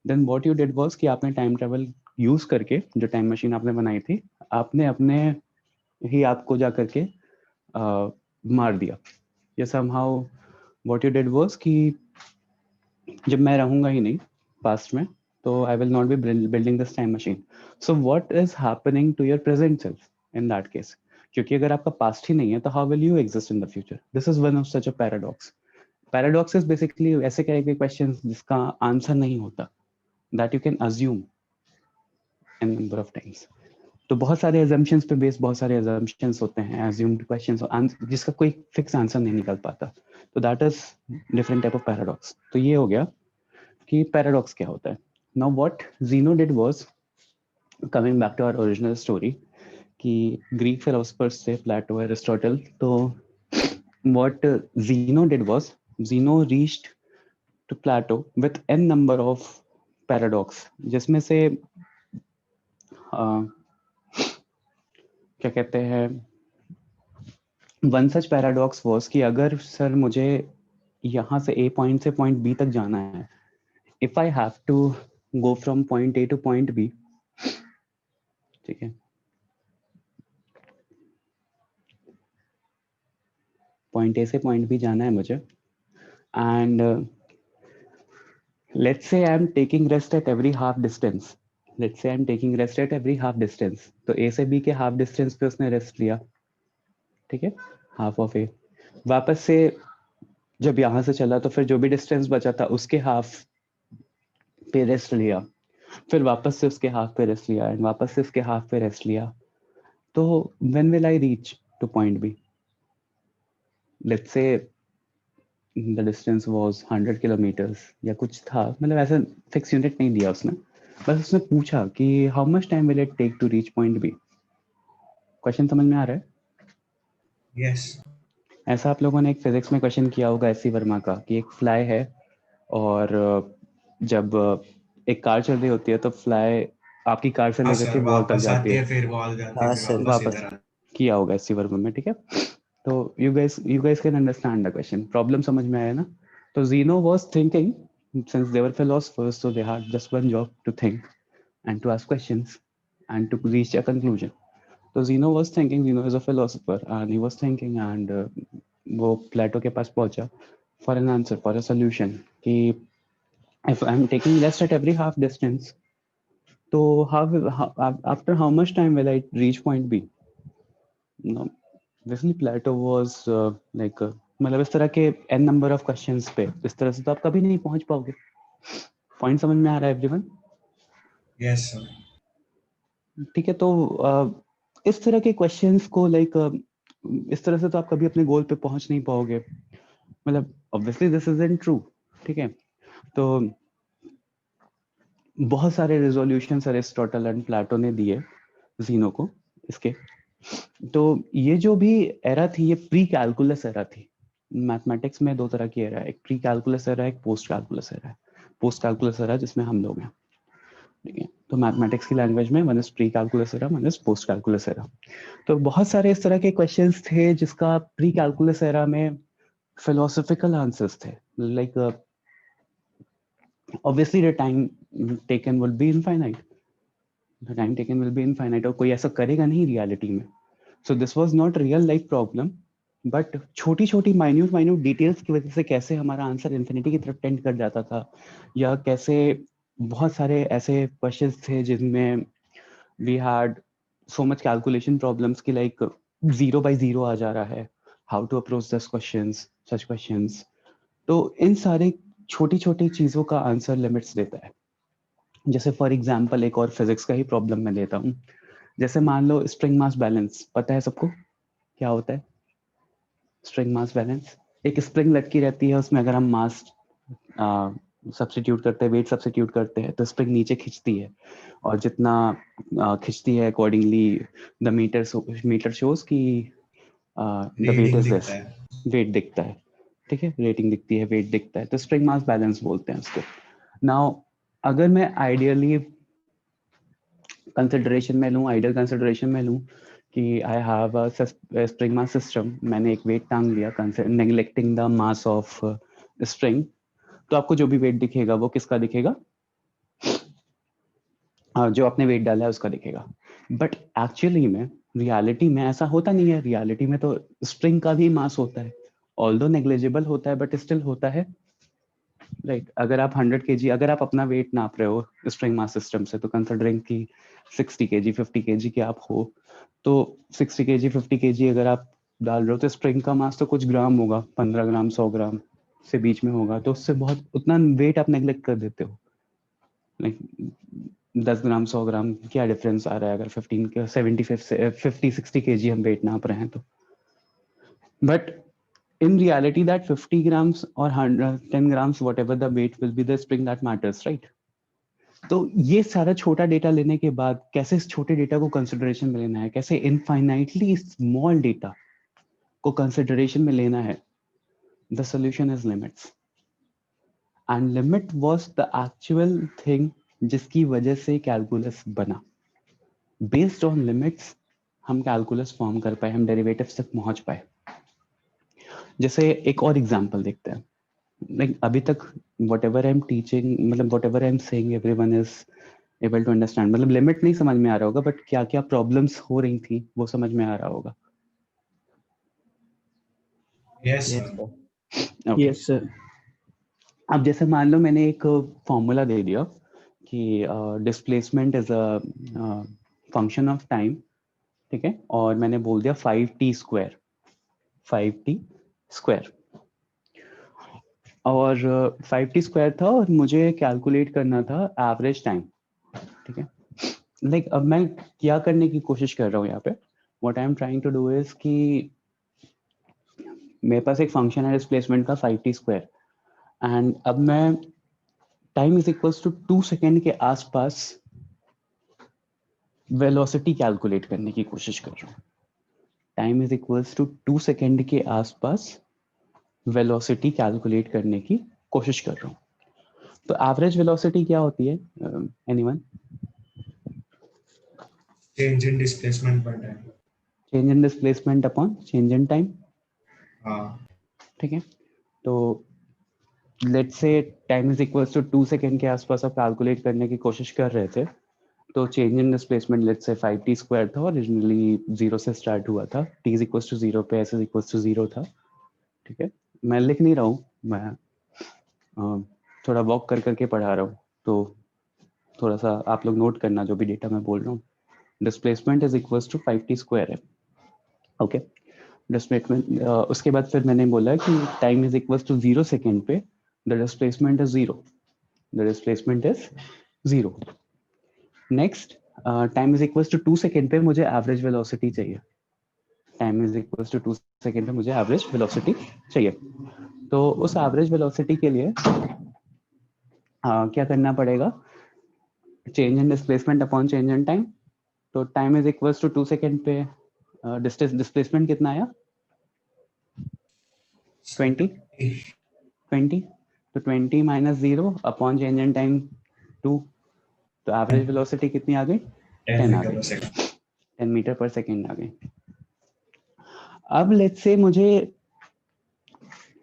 Then what you did was कि आपने टाइम ट्रेवल यूज करके, जो टाइम मशीन आपने बनाई थी, आपने अपने ही आपको जा करके मार दिया. या somehow what you did was कि जब मैं रहूंगा ही नहीं पास्ट में, तो I will not be building this time machine. So what is happening to your present self in that case? क्योंकि अगर आपका पास्ट ही नहीं है, तो how will you exist in the future? This is one of such a paradox. Paradox is basically ऐसे कहे गए क्वेश्चंस जिसका आंसर नहीं होता, that you can assume in number of times. तो बहुत सारे assumptions पे बेस्ड बहुत सारे assumptions होते हैं, assumed questions, जिसका कोई फिक्स आंसर नहीं निकल पाता. तो that is different type of paradox. तो ये हो गया कि पैराडॉक्स क्या होता है. Now what Zeno did was, coming back to our original story, कि ग्रीक फिलोसफर्स थे प्लेटो, एरिस्टोटल. तो what Zeno did was, Zeno reached to Plato with an number of paradox, जिसमें से क्या कहते हैं, वन सच पैराडॉक्स वाज कि अगर सर मुझे यहाँ से ए पॉइंट से पॉइंट बी तक जाना है, if I have to go from point A to point B, ठीक है, पॉइंट A से पॉइंट B जाना है मुझे, and let's say I'm taking rest at every half distance. Let's say I'm taking rest at every half distance. तो A से B के half distance पे उसने रेस्ट लिया, ठीक है, हाफ ऑफ ए. वापस से जब यहाँ से चला, तो फिर जो भी डिस्टेंस बचा था उसके हाफ पे रेस्ट लिया, फिर वापस से उसके हाफ पे रेस्ट लिया, एंड वापस से उसके हाफ पे रेस्ट लिया. तो when will I reach to point B? Let's say the distance was 100 kilometers या कुछ था, मतलब ऐसा फिक्स यूनिट नहीं दिया उसने, बस उसने पूछा कि how much time will it take to reach point B. Question समझ में आ रहा है? Yes. ऐसा आप लोगों ने एक फिजिक्स में क्वेश्चन किया होगा एस सी वर्मा का, कि एक फ्लाई है, और जब एक कार चल रही होती है, तो फ्लाई आपकी कार से हाँ लेकर सर, के वॉल तक वापस जाती आती है. है, फिर वॉल जाती है, हाँ फिर सर. वापस वापस इधर आती किया होगा एस सी वर्मा में, ठीक है. तो you guys can understand the question. Problem समझ में आया ना? तो Zeno was thinking, since they were philosophers, so they had just one job, to think and to ask questions and to reach a conclusion. So Zeno was thinking, Zeno is a philosopher, and he was thinking, and वो Plato के पास पहुंचा for an answer, for a solution, कि if I'm taking rest at every half distance, तो after how much time will I reach point B? No, basically Plato was like मतलब इस तरह के n number of questions पे इस तरह से तो आप कभी नहीं पहुंच पाओगे. पॉइंट समझ में आ रहा है एवरीवन? है. Yes sir. ठीक है. तो इस तरह के क्वेश्चंस को लाइक इस तरह से तो आप कभी अपने गोल पे पहुंच नहीं पाओगे. मतलब ऑब्वियसली दिस इजंट ट्रू, ठीक है. तो बहुत सारे रेजोल्यूशन अरिस्टोटल एंड प्लेटो ने दिए जीनो को इसके। तो ये जो भी एरा थी ये प्री कैलकुलस एरा थी। मैथमेटिक्स में दो तरह की एरा है, एक प्री कैलकुलस एरा है, एक पोस्ट कैलकुलस एरा है। पोस्ट कैलकुलस एरा जिसमें हम लोग हैं, ठीक है। तो मैथमेटिक्स की लैंग्वेज में one is pre calculus era, one is post calculus era. तो बहुत सारे इस तरह के क्वेश्चंस थे जिसका प्री कैलकुलस एरा में फिलोसॉफिकल आंसर्स थे, like obviously the time taken will be infinite, the time taken will be infinite, और कोई ऐसा करेगा नहीं रियलिटी में। so this was not real life problem, but छोटी छोटी माइन्यूट डिटेल्स की वजह से कैसे हमारा आंसर इन्फिनिटी की तरफ टेंड कर जाता था, या कैसे बहुत सारे ऐसे क्वेश्चंस थे जिनमें we had so much calculation problems कि like 0 by 0 आ जा रहा है, how to approach this questions, such questions। तो इन सारे छोटी छोटी चीजों का आंसर लिमिट्स देता है। जैसे फॉर एग्जांपल एक और फिजिक्स का ही प्रॉब्लम मैं लेता हूँ। जैसे मान लो स्प्रिंग मास बैलेंस, पता है सबको क्या होता है स्प्रिंग मास बैलेंस? एक स्प्रिंग लटकी रहती है, उसमें अगर हम मास सब्स्टिट्यूट करते हैं, वेट सब्स्टिट्यूट करते हैं, तो स्प्रिंग नीचे खिंचती है, और जितना खिंचती है अकॉर्डिंगली द मीटर शोज की द वेट रेटिंग इज दिखता दिस, है। वेट दिखता है, ठीक है, रेटिंग दिखती है, वेट दिखता है, तो स्प्रिंग मास बैलेंस बोलते हैं उसको। नाउ अगर मैं आइडियली कंसिडरेशन में लूँ, आइडियल कंसिडरेशन में लूँ कि I have a spring mass system, मैंने एक वेट टांग लिया neglecting the mass of spring, तो आपको जो भी वेट दिखेगा वो किसका दिखेगा? जो आपने वेट डाला है उसका दिखेगा। बट एक्चुअली में रियलिटी में ऐसा होता नहीं है। रियलिटी में तो स्प्रिंग का भी मास होता है, ऑल्दो नेग्लिजिबल होता है बट स्टिल होता है, राइट। अगर आप 100 kg, अगर आप अपना वेट नाप रहे हो स्प्रिंग मास सिस्टम से, तो कंसिडरिंग कि 60 kg 50 kg के आप हो, तो 60 kg 50 kg अगर आप डाल रहे हो तो स्प्रिंग का मास तो कुछ ग्राम होगा, 15 ग्राम 100 ग्राम से बीच में होगा, तो उससे बहुत उतना वेट आप नेग्लेक्ट कर देते हो। लाइक 10 ग्राम 100 ग्राम क्या डिफरेंस आ रहा है अगर 15 50 60 kg हम वेट नाप रहे हैं तो। But in reality that 50 grams or 10 grams whatever the weight will be the spring that matters, right? तो ये सारा छोटा डेटा लेने के बाद कैसे इस छोटे डेटा को कंसिडरेशन में लेना है, कैसे इनफाइनाइटली स्मॉल डेटा को कंसिडरेशन में लेना है, the solution is limits. And limit was the actual thing जिसकी वजह से कैलकुलस बना। बेस्ड ऑन लिमिट्स हम कैलकुलस फॉर्म कर पाए, हम डेरिवेटिव्स तक पहुंच पाए। जैसे एक और एग्जांपल देखते हैं, like अभी तक whatever I'm teaching, मतलब whatever I'm saying everyone is able to understand, मतलब लिमिट नहीं समझ में आ रहा होगा बट क्या क्या प्रॉब्लम्स हो रही थी वो समझ में आ रहा होगा। Yes Yes, sir. sir. Okay. Yes sir. अब जैसे मान लो मैंने एक फॉर्मूला दे दिया कि displacement is a function of time, ठीक है, और मैंने बोल दिया 5t स्क्वायर, 5t स्क्वायर, और 5t स्क्वायर था और मुझे कैलकुलेट करना था एवरेज टाइम, ठीक है। लाइक अब मैं क्या करने की कोशिश कर रहा हूँ यहाँ पे, what I am trying to do is कि मेरे पास एक फंक्शन है डिस्प्लेसमेंट का 5t स्क्वायर, एंड अब मैं time is equals to 2 second के आसपास वेलोसिटी कैलकुलेट करने की कोशिश कर रहा हूँ। Time is equals to 2 second के आसपास वेलोसिटी कैलकुलेट करने की कोशिश कर रहा हूँ। तो एवरेज वेलोसिटी क्या होती है anyone? Change in displacement per time. Change in displacement upon change in time, हाँ, ठीक है। तो let's say time is equals to 2 second के आसपास आप कैलकुलेट करने की कोशिश कर रहे थे, तो change in displacement let's say 5t square था, ओरिजिनली 0 से स्टार्ट हुआ था, t इज इक्वल्स टू 0 पे s इज इक्वल्स टू 0 था, ठीक है। मैं लिख नहीं रहा हूँ, मैं थोड़ा वॉक कर करके पढ़ा रहा हूँ, तो थोड़ा सा आप लोग नोट करना जो भी डेटा मैं बोल रहा हूँ। Displacement is equals to 5t square है, ओके। डिस्प्लेसमेंट उसके बाद फिर मैंने बोला कि time is equals to 0 second पे the displacement is 0, the displacement is 0। Next time is equals to 2 second पे मुझे एवरेज वेलोसिटी चाहिए, time is equals to 2 second पे मुझे एवरेज वेलोसिटी चाहिए। तो उस एवरेज वेलोसिटी के लिए क्या करना पड़ेगा? Change in displacement upon change in time, तो time is equals to 2 second पे डिस्प्लेसमेंट कितना आया 20 तो 20 minus 0 upon change in time 2, तो एवरेज वेलोसिटी कितनी आ गई 10 आ गई, 10 मीटर पर सेकेंड आ गई। अब लेट्स से मुझे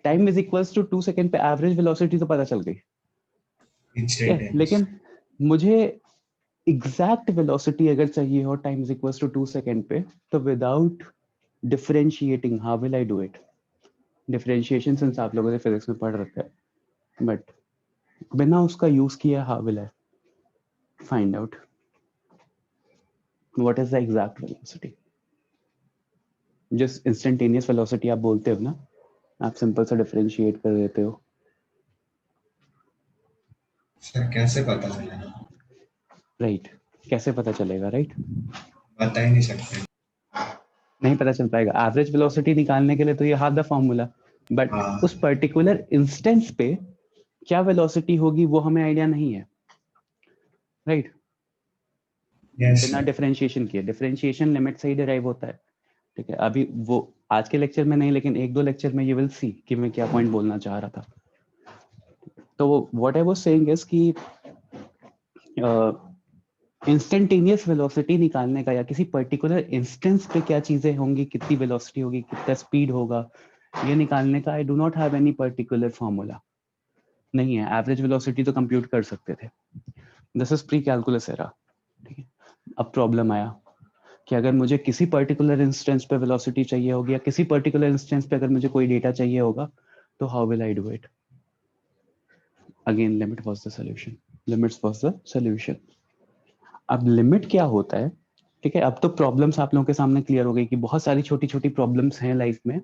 time is equals to 2 second पे एवरेज वेलोसिटी तो पता चल गई, लेकिन मुझे एग्जैक्ट वेलोसिटी अगर चाहिए हो time is equals to 2 second पे, तो without differentiating how will I do it? Differentiation since आप लोगों ने फिजिक्स में पढ़ रखा है, बट बिना उसका यूज किया how will I find out what is the exact velocity? Just instantaneous velocity आप बोलते हो ना, आप सिंपल सा डिफरेंशिएट कर देते हो। सर कैसे पता चलेगा? राइट, कैसे पता चलेगा? राइट, बता ही नहीं सकते। नहीं पता चल पाएगा। एवरेज वेलोसिटी निकालने के लिए तो ये हाफ द फॉर्मूला, बट हाँ। उस पर्टिकुलर इंस्टेंस पे क्या वेलोसिटी होगी वो हमें आइडिया नहीं है। राइट, यस बिना डिफरेंशिएशन किए, डिफरेंशिएशन लिमिट से ही डिराइव होता है। ठीक है, अभी वो आज के लेक्चर में नहीं, लेकिन 1-2 लेक्चर में यू विल सी कि मैं क्या पॉइंट बोलना चाह रहा था। तो what I was saying is कि इंस्टेंटेनियस वेलोसिटी निकालने का या किसी पर्टिकुलर इंस्टेंस पे क्या चीजें होंगी, कितनी वेलोसिटी होगी, कितना स्पीड होगा, ये निकालने का I do not have any particular formula नहीं है। एवरेज वेलोसिटी तो कंप्यूट कर सकते थे, this is pre calculus era. ठीक है, अब प्रॉब्लम आया कि अगर मुझे किसी पर्टिकुलर इंस्टेंस पे वेलोसिटी चाहिए होगी या किसी पर्टिकुलर इंस्टेंस पे अगर मुझे कोई डेटा चाहिए होगा, तो how will I do it? Again limit was the solution, limits was the solution. अब लिमिट क्या होता है? ठीक है, अब तो प्रॉब्लम्स आप लोगों के सामने क्लियर हो गई कि बहुत सारी छोटी छोटी प्रॉब्लम्स हैं लाइफ में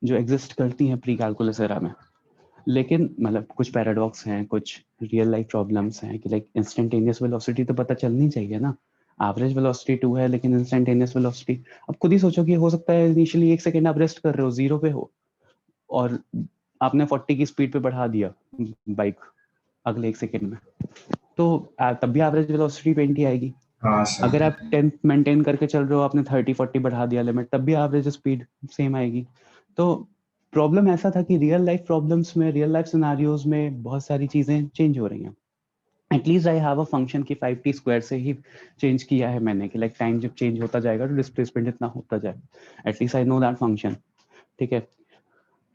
जो एग्जिस्ट करती हैं प्री कैलकुलस एरा में, लेकिन मतलब कुछ पैराडॉक्स हैं, कुछ रियल लाइफ प्रॉब्लम्स हैं कि लाइक इंस्टेंटेनियस वेलोसिटी तो पता चलनी चाहिए ना। एवरेज वेलोसिटी 2 है लेकिन इंस्टेंटेनियस वेलोसिटी, अब खुद ही सोचो कि हो सकता है इनिशियली 1 सेकेंड आप रेस्ट कर रहे हो, 0 पे हो, और आपने 40 की स्पीड पे बढ़ा दिया बाइक अगले 1 सेकेंड में, तो तब भी एवरेज वेलोसिटी 20 आएगी। हाँ सर। अगर आप 10 मेंटेन करके चल रहे हो, आपने 30-40 बढ़ा दिया लिमिट, तब भी एवरेज स्पीड सेम आएगी। तो प्रॉब्लम ऐसा था कि रियल लाइफ प्रॉब्लम्स में, रियल लाइफ सिनेरियोज में बहुत सारी चीजें चेंज हो रही हैं। At least I have a function की 5t स्क्वायर से ही चेंज किया है मैंने कि लाइक टाइम जब चेंज होता जाएगा तो डिस्प्लेसमेंट इतना होता जाए, at least I know that function. ठीक है,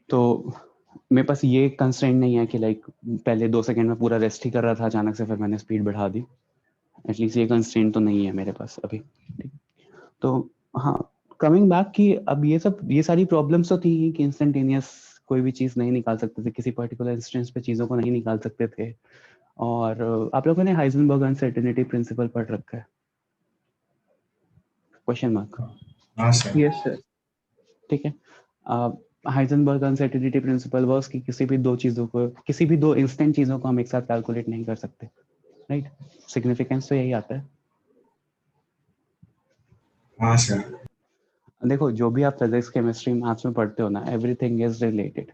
तो मेरे पास ये कंस्ट्रेंट नहीं है कि लाइक पहले 2 सेकेंड में पूरा रेस्ट ही कर रहा था, अचानक से फिर मैंने स्पीड बढ़ा दी। एटलीस्ट ये कंस्ट्रेंट तो नहीं है मेरे पास अभी। ठीक, तो हाँ, कमिंग बैक कि अब ये सारी प्रॉब्लम्स तो थी कि इंस्टेंटेनियस कोई भी चीज़ नहीं निकाल सकते थे, किसी पर्टिकुलर इंस्टेंस पे चीज़ों को नहीं निकाल सकते थे। और आप लोगों ने हाइजेनबर्ग अनसर्टेनिटी प्रिंसिपल पढ़ रखा है? Question mark. हाँ सर। Yes sir. ठीक है, हाइजेनबर्ग अनसर्टेनिटी प्रिंसिपल वर्स कि किसी भी दो चीज़ों को, किसी भी दो इंस्टेंट चीज़ों को हम एक साथ कैलकुलेट नहीं कर सकते। राइट, सिग्निफिकेंस तो यही आता है। हाँ सर। देखो, जो भी आप फिजिक्स केमिस्ट्री मैथ्स में पढ़ते हो ना, everything is related,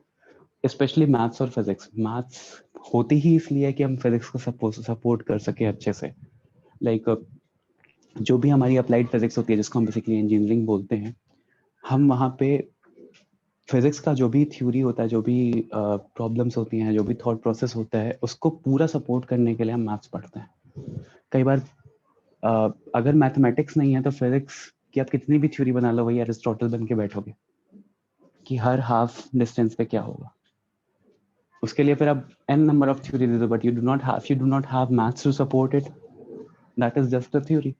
specially maths और फिजिक्स। मैथ्स होती ही इसलिए है कि हम फिजिक्स को सपोर्ट कर सके अच्छे से। लाइक जो भी हमारी अप्लाइड फिजिक्स होती है, जिसको हम बेसिकली इंजीनियरिंग बोलते हैं, हम वहाँ पे फिजिक्स का जो भी थ्योरी होता है, जो भी प्रॉब्लम्स होती हैं, जो भी थॉट प्रोसेस होता है, उसको पूरा सपोर्ट करने के लिए हम मैथ्स पढ़ते हैं। कई बार अगर मैथमेटिक्स नहीं है तो फिजिक्स की आप कितनी भी थ्योरी बना लो, वही एरिस्टोटल बन के बैठोगे कि हर हाफ डिस्टेंस पे क्या होगा। उसके लिए फिर आप n नंबर ऑफ थ्योरी दे दो, but you do not have maths to support it, that is just a theory.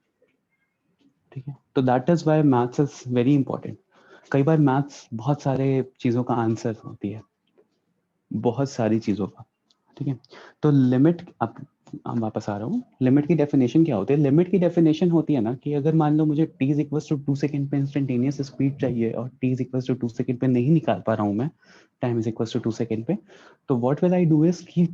ठीक है, तो that is why maths is very important. कई बार मैथ्स बहुत सारे चीजों का आंसर होती है, बहुत सारी चीजों का। ठीक है, तो लिमिट, अब वापस आ रहा हूँ, लिमिट की डेफिनेशन क्या होती है? लिमिट की डेफिनेशन होती है ना कि अगर मान लो मुझे t is equals to 2 second पे इंस्टेंटेनियस स्पीड चाहिए और t is equals to 2 second पे नहीं निकाल पा रहा हूँ मैं, time is equals to 2 second पे, तो what will I do is कि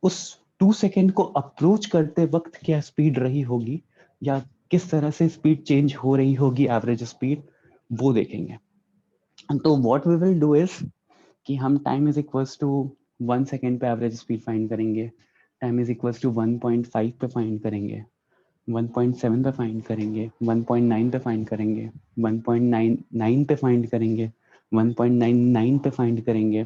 उस 2 सेकेंड को अप्रोच करते वक्त क्या स्पीड रही होगी या किस तरह से स्पीड चेंज हो रही होगी, एवरेज स्पीड, वो देखेंगे। तो what we will do is कि हम time is equals to 1 second पे एवरेज स्पीड फाइंड करेंगे, टाइम इज इक्वल्स टू 1.5 पे फाइंड करेंगे, 1.7 पे फाइंड करेंगे, 1.9 पे फाइंड करेंगे, 1.99 पे फाइंड करेंगे, 1.99 पे फाइंड करेंगे।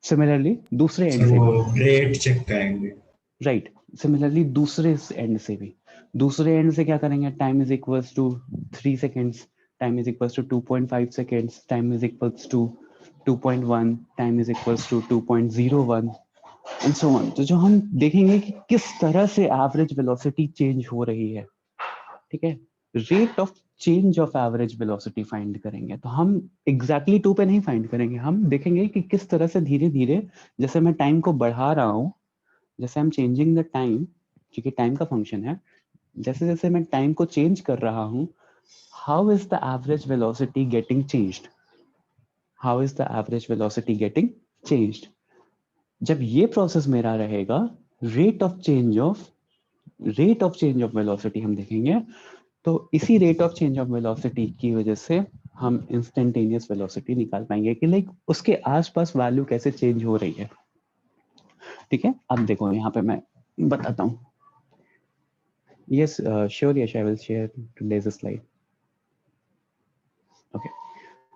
सिमिलरली दूसरे एंड सर से वो भी, रेट चेक करेंगे। राइट, सिमिलरली दूसरे एंड से भी, दूसरे एंड से क्या करेंगे, time is equals to 3 seconds, time is equals to 2.5 seconds, time is equals to 2.1, time is equals to 2.01 and so on. तो जो हम देखेंगे कि किस तरह से एवरेज वेलोसिटी चेंज हो रही है, ठीक है, rate of change of average velocity find करेंगे। तो हम एग्जैक्टली 2 पे नहीं फाइंड करेंगे, हम देखेंगे कि किस तरह से धीरे धीरे, जैसे मैं टाइम को बढ़ा रहा हूँ, जैसे हम चेंजिंग द टाइम, क्योंकि टाइम का फंक्शन है, जैसे जैसे मैं टाइम को चेंज कर रहा हूँ, how is the average velocity getting changed, how is the average velocity getting changed. जब ये प्रोसेस मेरा रहेगा, rate of change of velocity हम देखेंगे, तो इसी rate of change of velocity की वजह से हम इंस्टेंटेनियस वेलोसिटी निकाल पाएंगे कि लाइक उसके आसपास वैल्यू कैसे चेंज हो रही है। ठीक है, अब देखो यहाँ पे मैं बताता हूँ। Yes, sure, Yash, I will share today's slide. Okay.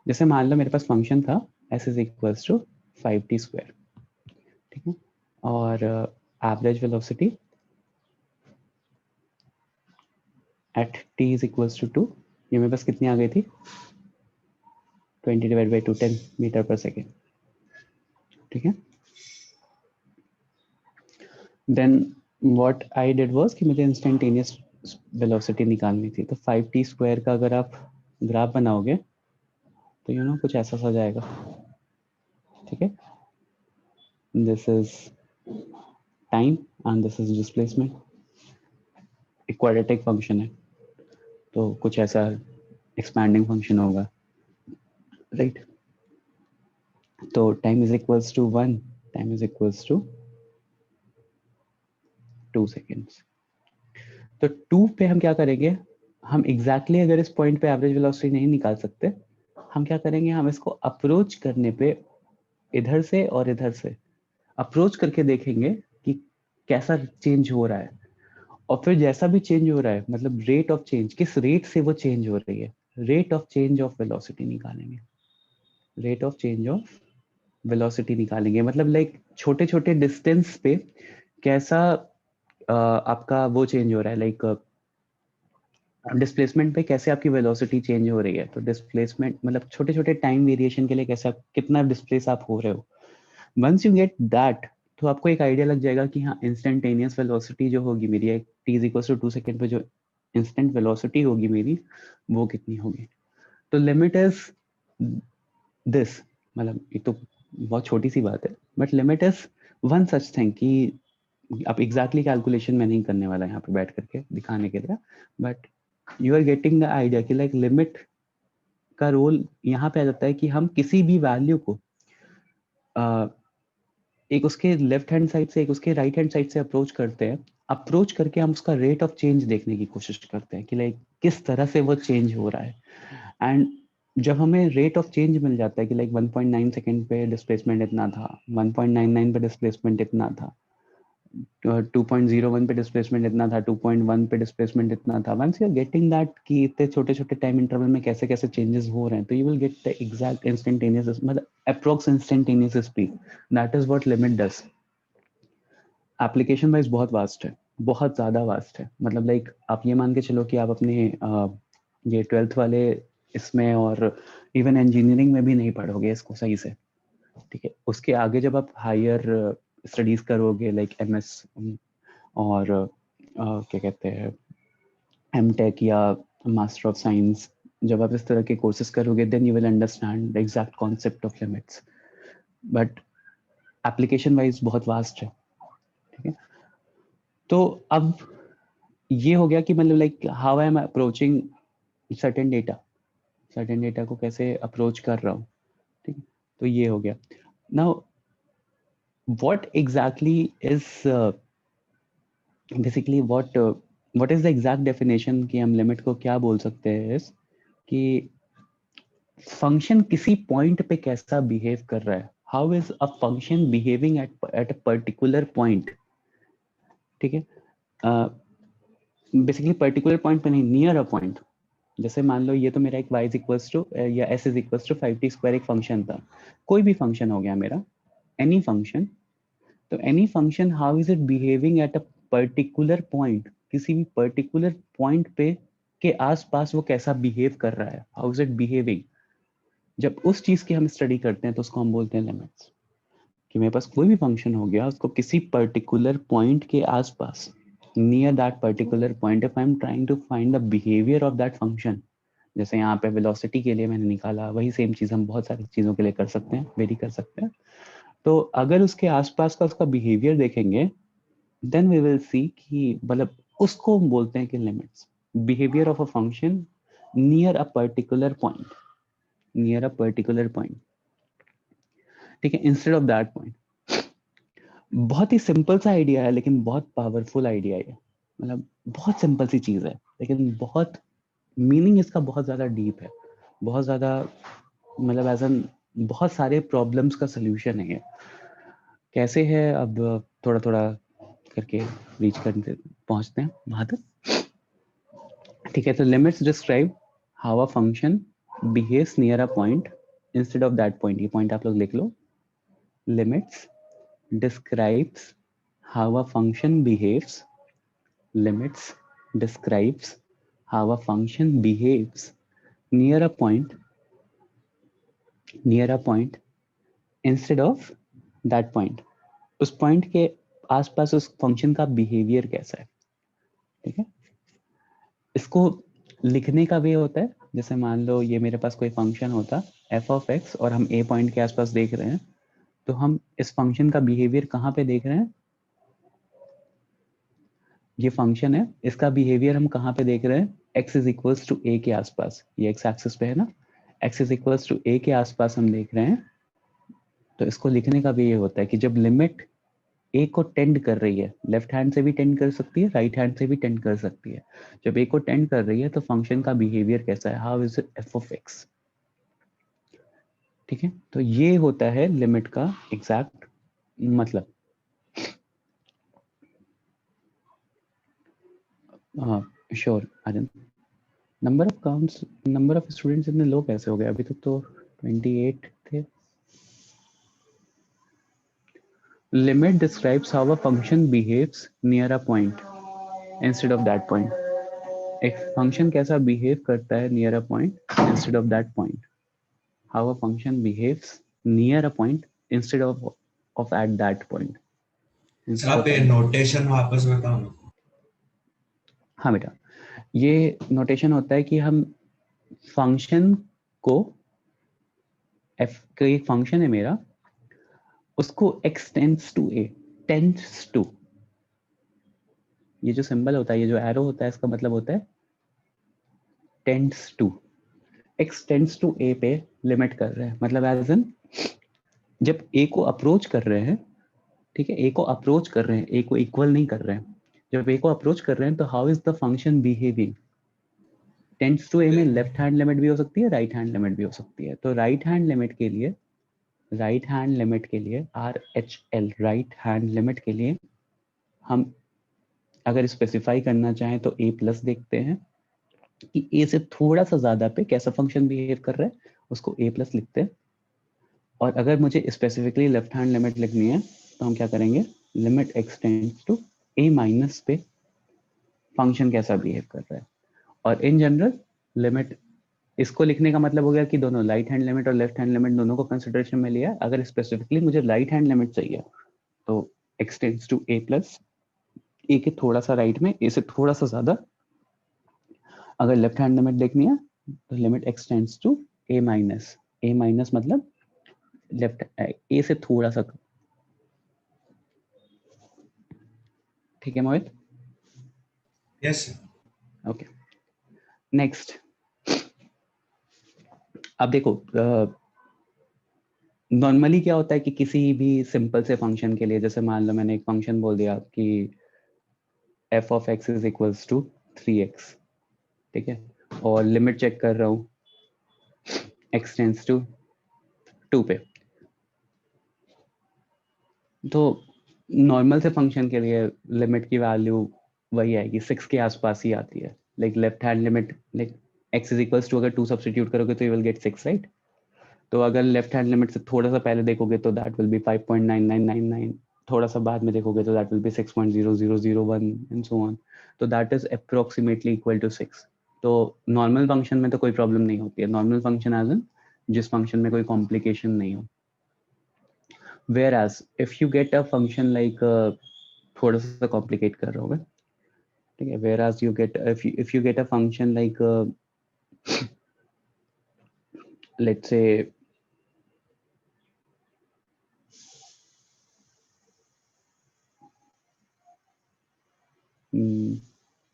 जैसे मान लो मेरे पास फंक्शन था s is equals to 5t square, ठीक है, और average velocity at t is equals to 2, ये मेरे पास कितनी आ गई थी, 20 divided by 2, 10 metre per second, ठीक है। Then what I did was कि मुझे इंस्टेंटेनियस वेलोसिटी निकालनी थी। तो 5t स्क्वायर का अगर आप ग्राफ बनाओगे तो यू नो कुछ ऐसा सा जाएगा, ठीक है। This is time and this is displacement, quadratic function है तो कुछ ऐसा एक्सपैंडिंग फंक्शन होगा, राइट। तो time is equals to 1, time is equals to 2 seconds. तो 2 पे हम क्या करेंगे, हम एग्जैक्टली अगर इस पॉइंट पे एवरेज वेलोसिटी नहीं निकाल सकते, हम क्या करेंगे, हम इसको अप्रोच करने पे इधर से और इधर से अप्रोच करके देखेंगे कि कैसा चेंज हो रहा है, और फिर जैसा भी चेंज हो रहा है, मतलब रेट ऑफ चेंज, किस रेट से वो चेंज हो रही है, rate of change of velocity निकालेंगे, rate of change of velocity निकालेंगे। मतलब लाइक छोटे छोटे डिस्टेंस पे कैसा आपका वो चेंज हो रहा है, लाइक डिस्प्लेसमेंट पे कैसे आपकी वेलोसिटी चेंज हो रही है। तो डिस्प्लेसमेंट मतलब छोटे छोटे टाइम वेरिएशन के लिए कैसा, कितना डिस्प्लेस आप हो रहे हो। वंस यू गेट दैट, तो आपको एक आइडिया लग जाएगा कि हाँ इंस्टेंटेनियस वेलोसिटी जो होगी मेरी, t is equal to 2 second पे जो इंस्टेंट वेलोसिटी होगी मेरी, वो कितनी होगी। तो लिमिट इज दिस, मतलब ये तो बहुत छोटी सी बात है, but limit is one such thing कि अब एग्जैक्टली कैलकुलेशन मैं नहीं करने वाला यहाँ पे बैठ करके दिखाने के लिए, but you are getting the idea कि लाइक लिमिट का रोल यहाँ पे आ जाता है कि हम किसी भी वैल्यू को एक उसके लेफ्ट हैंड साइड से एक उसके राइट हैंड साइड से अप्रोच करते हैं, अप्रोच करके हम उसका रेट ऑफ चेंज देखने की कोशिश करते हैं कि लाइक किस तरह से वो चेंज हो रहा है। एंड जब हमें रेट ऑफ चेंज मिल जाता है कि लाइक 1.9 सेकेंड पे डिस्प्लेसमेंट इतना था, 1.99 पे डिस्प्लेसमेंट इतना था, 2.01 पे डिस्प्लेसमेंट इतना था, 2.1 पे डिस्प्लेसमेंट इतना था, once you are getting that कि इतने छोटे छोटे टाइम इंटरवल में कैसे कैसे चेंजेस हो रहे हैं, तो you will get the exact instantaneous, मतलब approx instantaneous speed. That is what limit does. Application wise बहुत वास्ट है, बहुत ज्यादा वास्ट है। मतलब लाइक आप ये मान के चलो कि आप अपने ये 12th वाले इसमें और इवन इंजीनियरिंग में भी नहीं पढ़ोगे इसको सही से, ठीक है। उसके आगे जब आप हायर स्टडीज करोगे लाइक MS और क्या कहते हैं M.Tech या मास्टर ऑफ साइंस, जब आप इस तरह के कोर्सेज करोगे then you will understand the exact concept of limits, but application wise बहुत वास्ट है, ठीक है। तो अब ये हो गया कि मतलब like how I am approaching certain data को कैसे अप्रोच कर रहा हूँ, ठीक है। तो ये हो गया। Now what exactly is basically what is the exact definition कि हम लिमिट को क्या बोल सकते हैं, इस कि फंक्शन किसी पॉइंट पे कैसा बिहेव कर रहा है, how is a function behaving at a particular point ठीक है, बेसिकली पर्टिकुलर पॉइंट पे नहीं, नियर अ पॉइंट। जैसे मान लो ये तो मेरा एक y इज इक्वल्स टू या s is equals to 5t² एक फंक्शन था, कोई भी फंक्शन हो गया मेरा, एनी फंक्शन। तो any function how is it behaving at a particular point, किसी भी पर्टिकुलर पॉइंट पे के आसपास वो कैसा बिहेव कर रहा है, हाउ इज इट बिहेविंग। जब उस चीज की हम स्टडी करते हैं तो उसको हम बोलते हैं लिमिट्स। कि मेरे पास कोई भी फंक्शन हो गया, उसको किसी पर्टिकुलर पॉइंट के आसपास, near that particular point, if I am trying to find the behaviour of that function, जैसे यहाँ पे वेलोसिटी के लिए मैंने निकाला, वही सेम चीज हम बहुत सारी चीजों के लिए कर सकते हैं, वेरी कर सकते हैं। तो अगर उसके आसपास का उसका बिहेवियर देखेंगे, देन वी विल सी कि मतलब उसको हम बोलते हैं कि limits, behaviour of a function near a particular point, near a particular point, ठीक है, इंस्टेड ऑफ दैट पॉइंट। बहुत ही सिंपल सा आइडिया है लेकिन बहुत पावरफुल आइडिया है। मतलब बहुत सिंपल सी चीज है लेकिन बहुत मीनिंग इसका बहुत ज्यादा डीप है, बहुत ज्यादा, मतलब एज एन बहुत सारे प्रॉब्लम्स का सोल्यूशन है ये। कैसे है, अब थोड़ा थोड़ा करके रीच करते पहुंचते हैं वहां तक। ठीक है, तो limits describe how a function behaves near a point instead of that point. ये पॉइंट आप लोग लिख लो। Limits describes how a function behaves, limits describes how a function behaves near a point instead of that point। उस point के आसपास उस function का बिहेवियर कैसा है, ठीक है। इसको लिखने का वे होता है, जैसे मान लो ये मेरे पास कोई फंक्शन होता f ऑफ x और हम a पॉइंट के आसपास देख रहे हैं, तो हम इस फंक्शन का बिहेवियर कहाँ पे देख रहे हैं, ये फंक्शन है, इसका बिहेवियर हम कहाँ पे देख रहे हैं, x is equals to a के आसपास, ये x एक्सिस पे है ना, x is equals to a के आसपास हम देख रहे हैं। तो इसको लिखने का भी ये होता है कि जब लिमिट a को टेंड कर रही है, लेफ्ट हैंड से भी टेंड कर सकती है, राइट हैंड से भी टेंड कर सकती है, जब a को टेंड कर रही है तो फंक्शन का बिहेवियर कैसा है, how is it f of x, ठीक है। तो ये होता है लिमिट का एग्जैक्ट मतलब। Sure Aryan, number of counts, number of students इतने लो कैसे हो गए, अभी तक तो 28 थे। Limit describes how a function behaves near a point instead of that point. एक फंक्शन कैसा बिहेव करता है near a point instead of that point, how a function behaves near a point instead of at that point. Sir आप ये notation वापस बताओ ना। हाँ बेटा, ये नोटेशन होता है कि हम फंक्शन को, f का एक फंक्शन है मेरा, उसको x tends to a, tends to, ये जो सिंबल होता है, ये जो एरो होता है, इसका मतलब होता है tends to, x tends to a पे लिमिट कर रहे हैं, मतलब एज एन जब a को अप्रोच कर रहे हैं, ठीक है, a को अप्रोच कर रहे हैं, a को इक्वल नहीं कर रहे हैं, जब a को अप्रोच कर रहे हैं तो how is the function behaving, tends to a में लेफ्ट हैंड लिमिट भी हो सकती है, राइट हैंड लिमिट भी हो सकती है। तो राइट हैंड लिमिट के लिए, राइट हैंड लिमिट के लिए RHL, राइट हैंड लिमिट के लिए हम अगर स्पेसिफाई करना चाहें तो a प्लस देखते हैं कि a से थोड़ा सा ज्यादा पे कैसा फंक्शन बिहेव कर रहा है, उसको a प्लस लिखते हैं। और अगर मुझे स्पेसिफिकली लेफ्ट हैंड लिमिट लिखनी है तो हम क्या करेंगे, limit x tends to a minus पे फंक्शन कैसा बिहेव कर रहा है। और इन जनरल लिमिट, इसको लिखने का मतलब हो गया कि दोनों राइट हैंड लिमिट और लेफ्ट हैंड लिमिट दोनों को कंसिडरेशन में लिया। अगर स्पेसिफिकली मुझे राइट हैंड लिमिट चाहिए तो x tends to a plus, a के थोड़ा सा राइट में, a से थोड़ा सा ज्यादा। अगर लेफ्ट हैंड लिमिट देखनी है तो limit x tends to a minus, a minus मतलब लेफ्ट a से थोड़ा सा, ठीक है मोहित। Yes okay, next. अब देखो नॉर्मली क्या होता है कि किसी भी सिंपल से फंक्शन के लिए, जैसे मान लो मैंने एक फंक्शन बोल दिया कि f of x is equals to 3x, ठीक है, और लिमिट चेक कर रहा हूँ x टेंड्स टू 2 पे। तो नॉर्मल से फंक्शन के लिए लिमिट की वैल्यू वही आएगी 6 के आसपास ही आती है, like left hand limit, like x is equals to, अगर 2 सब्स्टिट्यूट करोगे तो यू विल गेट 6, राइट? तो अगर लेफ्ट हैंड लिमिट से थोड़ा सा पहले देखोगे तो दैट विल बी 5.9999, थोड़ा सा बाद में देखोगे तो that will be 6.0001 and so on. तो that is approximately equal to 6। तो नॉर्मल फंक्शन में तो कोई प्रॉब्लम नहीं होती है, नॉर्मल फंक्शन एज इन जिस फंक्शन में कोई कॉम्प्लिकेशन नहीं हो। Whereas if you get a function like थोड़ा सा कॉम्प्लिकेट कर रहा होगा, ठीक है, whereas you get if you get a function like let's say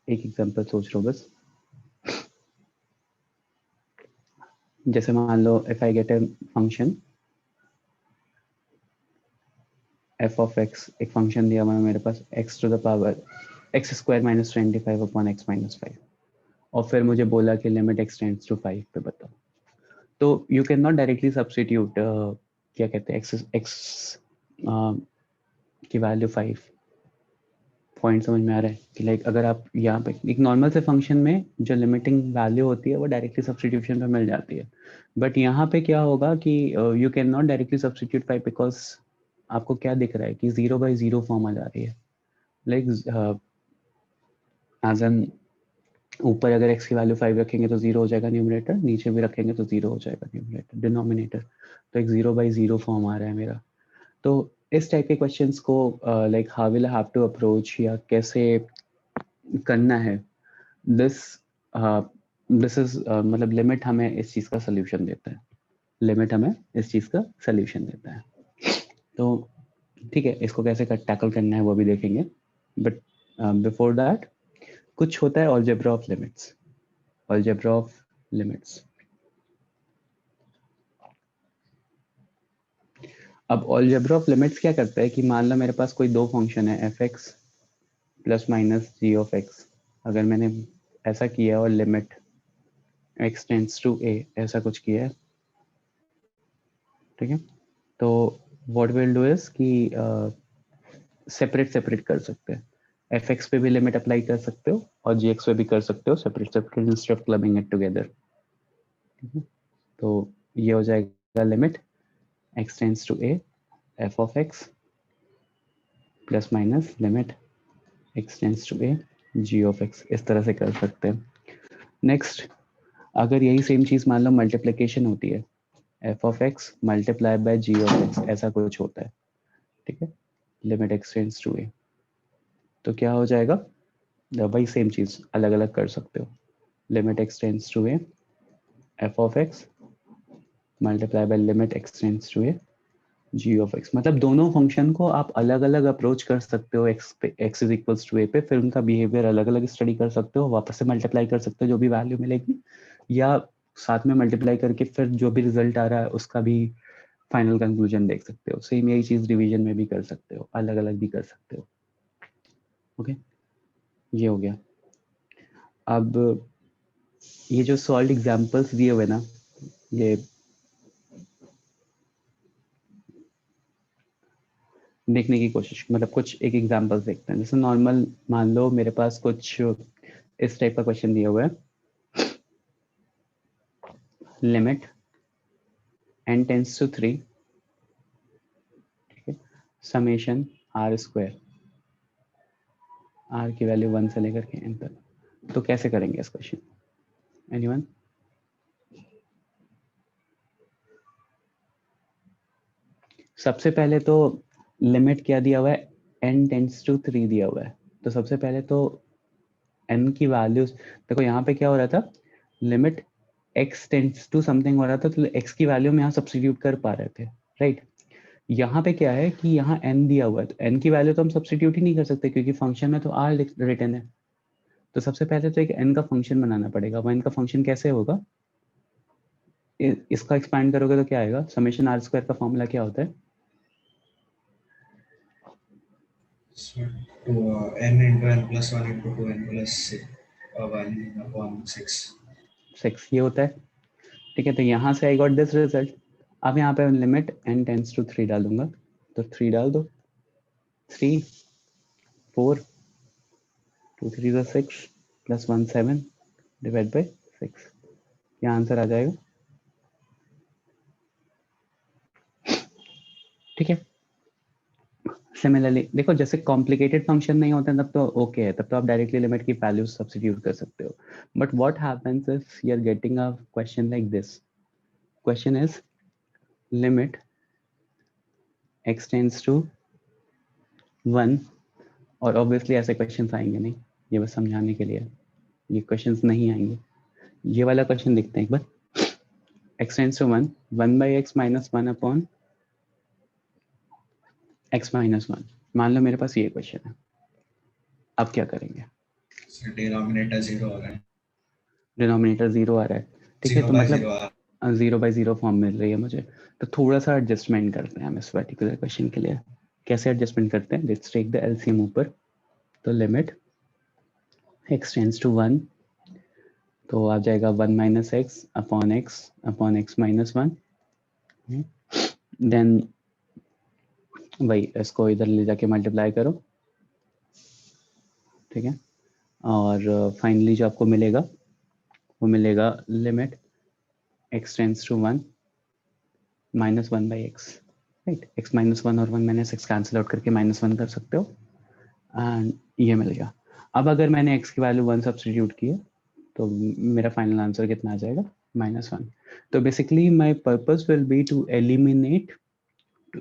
एक एग्जांपल सोच रहा हूँ बस, जैसे मान लो if I get a function f of x, एक फंक्शन दिया हुआ है मेरे पास x to the power x square minus 25 upon x minus 5, और फिर मुझे बोला कि लिमिट x टेंड्स टू 5 पे बताओ। तो you can not directly substitute क्या कहते हैं x की वैल्यू 5। पॉइंट समझ में आ रहा है कि लाइक अगर आप यहाँ पे एक नॉर्मल से फंक्शन में जो लिमिटिंग वैल्यू होती है वो डायरेक्टली सब्स्टिट्यूशन पे मिल जाती है, बट यहाँ पे क्या होगा कि you can not directly substitute 5 because आपको क्या दिख रहा है कि 0/0 फॉर्म आ जा रही है, लाइक एज एन ऊपर अगर x की वैल्यू 5 रखेंगे तो 0 हो जाएगा न्यूमरेटर, नीचे भी रखेंगे तो 0 हो जाएगा न्यूमरेटर डिनोमिनेटर, तो एक 0/0 फॉर्म आ रहा है मेरा। तो इस टाइप के क्वेश्चंस को like how will I have to approach या कैसे करना है, दिस दिस इज मतलब लिमिट हमें इस चीज़ का सोल्यूशन देता है, लिमिट हमें इस चीज़ का सोल्यूशन देता है। तो ठीक है, इसको कैसे टैकल करना है वो भी देखेंगे, बट बिफोर दैट कुछ होता है algebra of limits. Algebra of limits, अब अलजेब्रा ऑफ लिमिट्स क्या करता है कि मान लो मेरे पास कोई दो फंक्शन है f(x) plus minus g of x, अगर मैंने ऐसा किया और limit x tends to a ऐसा कुछ किया है, ठीक है, तो व्हाट विल डू इज कि सेपरेट कर सकते हैं, fx पे भी लिमिट अप्लाई कर सकते हो और gx पे भी कर सकते हो, separate instead of clubbing it together. तो ये हो जाएगा limit x tends to a f of x plus minus limit x tends to a g of x, इस तरह से कर सकते हैं। नेक्स्ट, अगर यही सेम चीज मान लो मल्टीप्लिकेशन होती है, f of x multiply by g of x ऐसा कुछ होता है, ठीक है, limit x tends to a, तो क्या हो जाएगा, वही सेम चीज अलग अलग कर सकते हो, limit x tends to a f of x multiply by limit x tends to a g of x, मतलब दोनों फंक्शन को आप अलग अलग अप्रोच कर सकते हो x is equals to a पे, फिर उनका बिहेवियर अलग अलग स्टडी कर सकते हो, वापस से मल्टीप्लाई कर सकते हो जो भी वैल्यू मिलेगी, या साथ में मल्टीप्लाई करके फिर जो भी रिजल्ट आ रहा है उसका भी फाइनल कंक्लूजन देख सकते हो। सेम यही चीज डिवीजन में भी कर सकते हो, अलग अलग भी कर सकते हो। ओके, ये हो गया। अब ये जो सॉल्व एग्जांपल्स दिए हुए ना, ये देखने की कोशिश, मतलब कुछ एक एग्जांपल्स देखते हैं। जैसे नॉर्मल मान लो मेरे पास कुछ इस टाइप का क्वेश्चन दिया हुआ है, लिमिट n टेंड्स टू 3, ठीक है, समेशन r स्क्वायर, r की वैल्यू 1 से लेकर के n तक, तो कैसे करेंगे इस क्वेश्चन, एनीवन? सबसे पहले तो लिमिट क्या दिया हुआ है, n टेंड्स टू 3 दिया हुआ है, तो सबसे पहले तो n की वैल्यूज देखो, यहाँ पे क्या हो रहा था, limit x tends to something हो रहा था, तो x की वैल्यू में यहाँ सब्स्टिट्यूट कर पा रहे थे, राइट? यहाँ पे क्या है कि यहाँ n दिया हुआ है, तो n की वैल्यू तो हम सब्स्टिट्यूट ही नहीं कर सकते क्योंकि फंक्शन में तो r रिटर्न है। तो सबसे पहले तो एक n का फंक्शन बनाना पड़ेगा। वो n का फंक्शन कैसे होगा, इसका एक्सपैंड करोगे तो क्या आएगा, समेशन r स्क्वायर का फॉर्मूला क्या होता है, So, to n into n plus 1 into 2n plus 1 upon 6. 6 ये होता है, ठीक है। तो यहाँ से आई गॉट दिस रिजल्ट। अब यहाँ पे लिमिट n टेंड्स टू 3 डालूंगा, तो 3 डाल दो, 3 4 2 3 = 6 + 1 7 डिवाइड बाय 6, क्या आंसर आ जाएगा? ठीक है। सिमिलरली देखो, जैसे कॉम्प्लिकेटेड फंक्शन नहीं होते तब तो ओके है, तब तो आप डायरेक्टली लिमिट की वैल्यू सब्स्टिट्यूट कर सकते हो। But what happens if you are getting a question like this, question is limit x tends to 1, और ऑब्वियसली ऐसे क्वेश्चंस आएंगे नहीं, ये बस समझाने के लिए, ये क्वेश्चंस नहीं आएंगे। ये वाला क्वेश्चन देखते हैं एक बार। x tends to 1, 1/x - 1 upon x - 1। मान लो मेरे पास ये क्वेश्चन है, अब क्या करेंगे? डिनोमिनेटर 0 आ रहा है, डिनोमिनेटर 0 आ रहा है, ठीक है, 0 तो बाय मतलब 0 आ रहा 0/0 फॉर्म मिल रही है मुझे, तो थोड़ा सा एडजस्टमेंट करते हैं हम इस पर्टिकुलर क्वेश्चन के लिए। कैसे एडजस्टमेंट करते हैं? लेट्स टेक द एलसीएम ऊपर, तो लिमिट x टेंड्स टू 1, तो आ जाएगा 1 - x अपॉन x - 1। देन वही इसको इधर ले जाके मल्टीप्लाई करो, ठीक है, और फाइनली जो आपको मिलेगा वो मिलेगा limit x tends to 1 -1/x, right. x - 1 और 1 - x कैंसिल आउट करके -1 कर सकते हो, एंड ये मिल गया। अब अगर मैंने x की वैल्यू 1 सब्स्टिट्यूट की है तो मेरा फाइनल आंसर कितना आ जाएगा? -1। तो basically my purpose will be to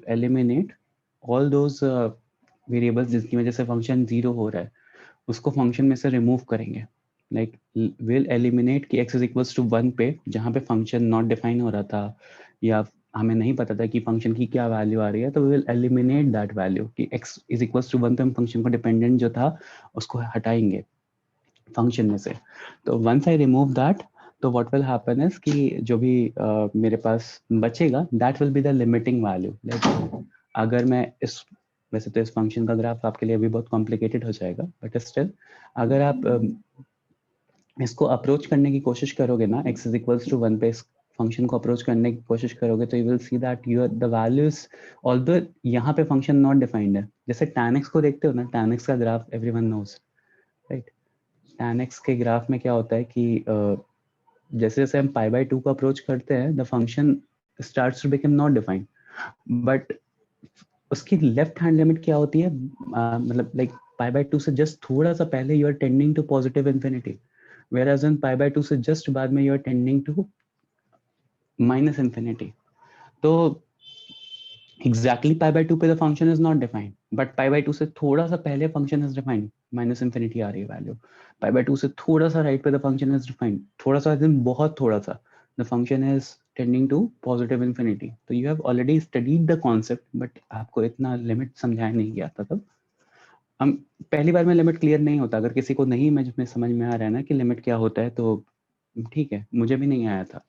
eliminate all those variables जिसकी वजह से फंक्शन 0 हो रहा है, उसको फंक्शन में से रिमूव करेंगे। लाइक विल एलिमिनेट कि x = 1 पे, जहाँ पे फंक्शन नॉट डिफाइन हो रहा था या हमें नहीं पता था कि फंक्शन की क्या वैल्यू आ रही है, तो विल एलिमिनेट दैट वैल्यू कि x = 1 पे हम फंक्शन को डिपेंडेंट जो था उसको हटाएंगे फंक्शन में से। तो वंस आई रिमूव दैट, तो व्हाट विल हैपन इज कि जो भी मेरे पास बचेगा that will be the limiting value. Like अगर मैं इस, वैसे तो इस फंक्शन का ग्राफ आपके लिए अभी बहुत कॉम्प्लिकेटेड हो जाएगा, बट स्टिल अगर आप इसको अप्रोच करने की कोशिश करोगे ना, x = 1 पे इस फंक्शन को अप्रोच करने की कोशिश करोगे, तो you will see that your the values, although यहाँ पे फंक्शन नॉट डिफाइंड है। जैसे tan x को देखते हो ना, tan x का graph everyone knows, right. tan x के ग्राफ में क्या होता है कि जैसे जैसे हम π/2 को अप्रोच करते हैं, the function starts to become not defined, but उसकी लेफ्ट हैंड लिमिट क्या होती है? मतलब लाइक π/2 से जस्ट थोड़ा सा पहले you are tending to positive infinity, whereas in π/2 से जस्ट बाद में you are tending to -infinity। तो एग्जैक्टली π/2 पे the function is not defined, but π/2 से थोड़ा सा पहले फंक्शन इज डिफाइंड, -infinity आ रही है वैल्यू। π/2 से थोड़ा सा राइट पे द फंक्शन इज डिफाइंड, थोड़ा सा दिन बहुत थोड़ा सा, the function is tending to positive infinity. तो you have already studied the concept, but आपको इतना लिमिट समझाया नहीं गया था तब। हम पहली बार में लिमिट क्लियर नहीं होता, अगर किसी को नहीं में समझ में आ रहा है ना कि लिमिट क्या होता है, तो ठीक है, मुझे भी नहीं आया था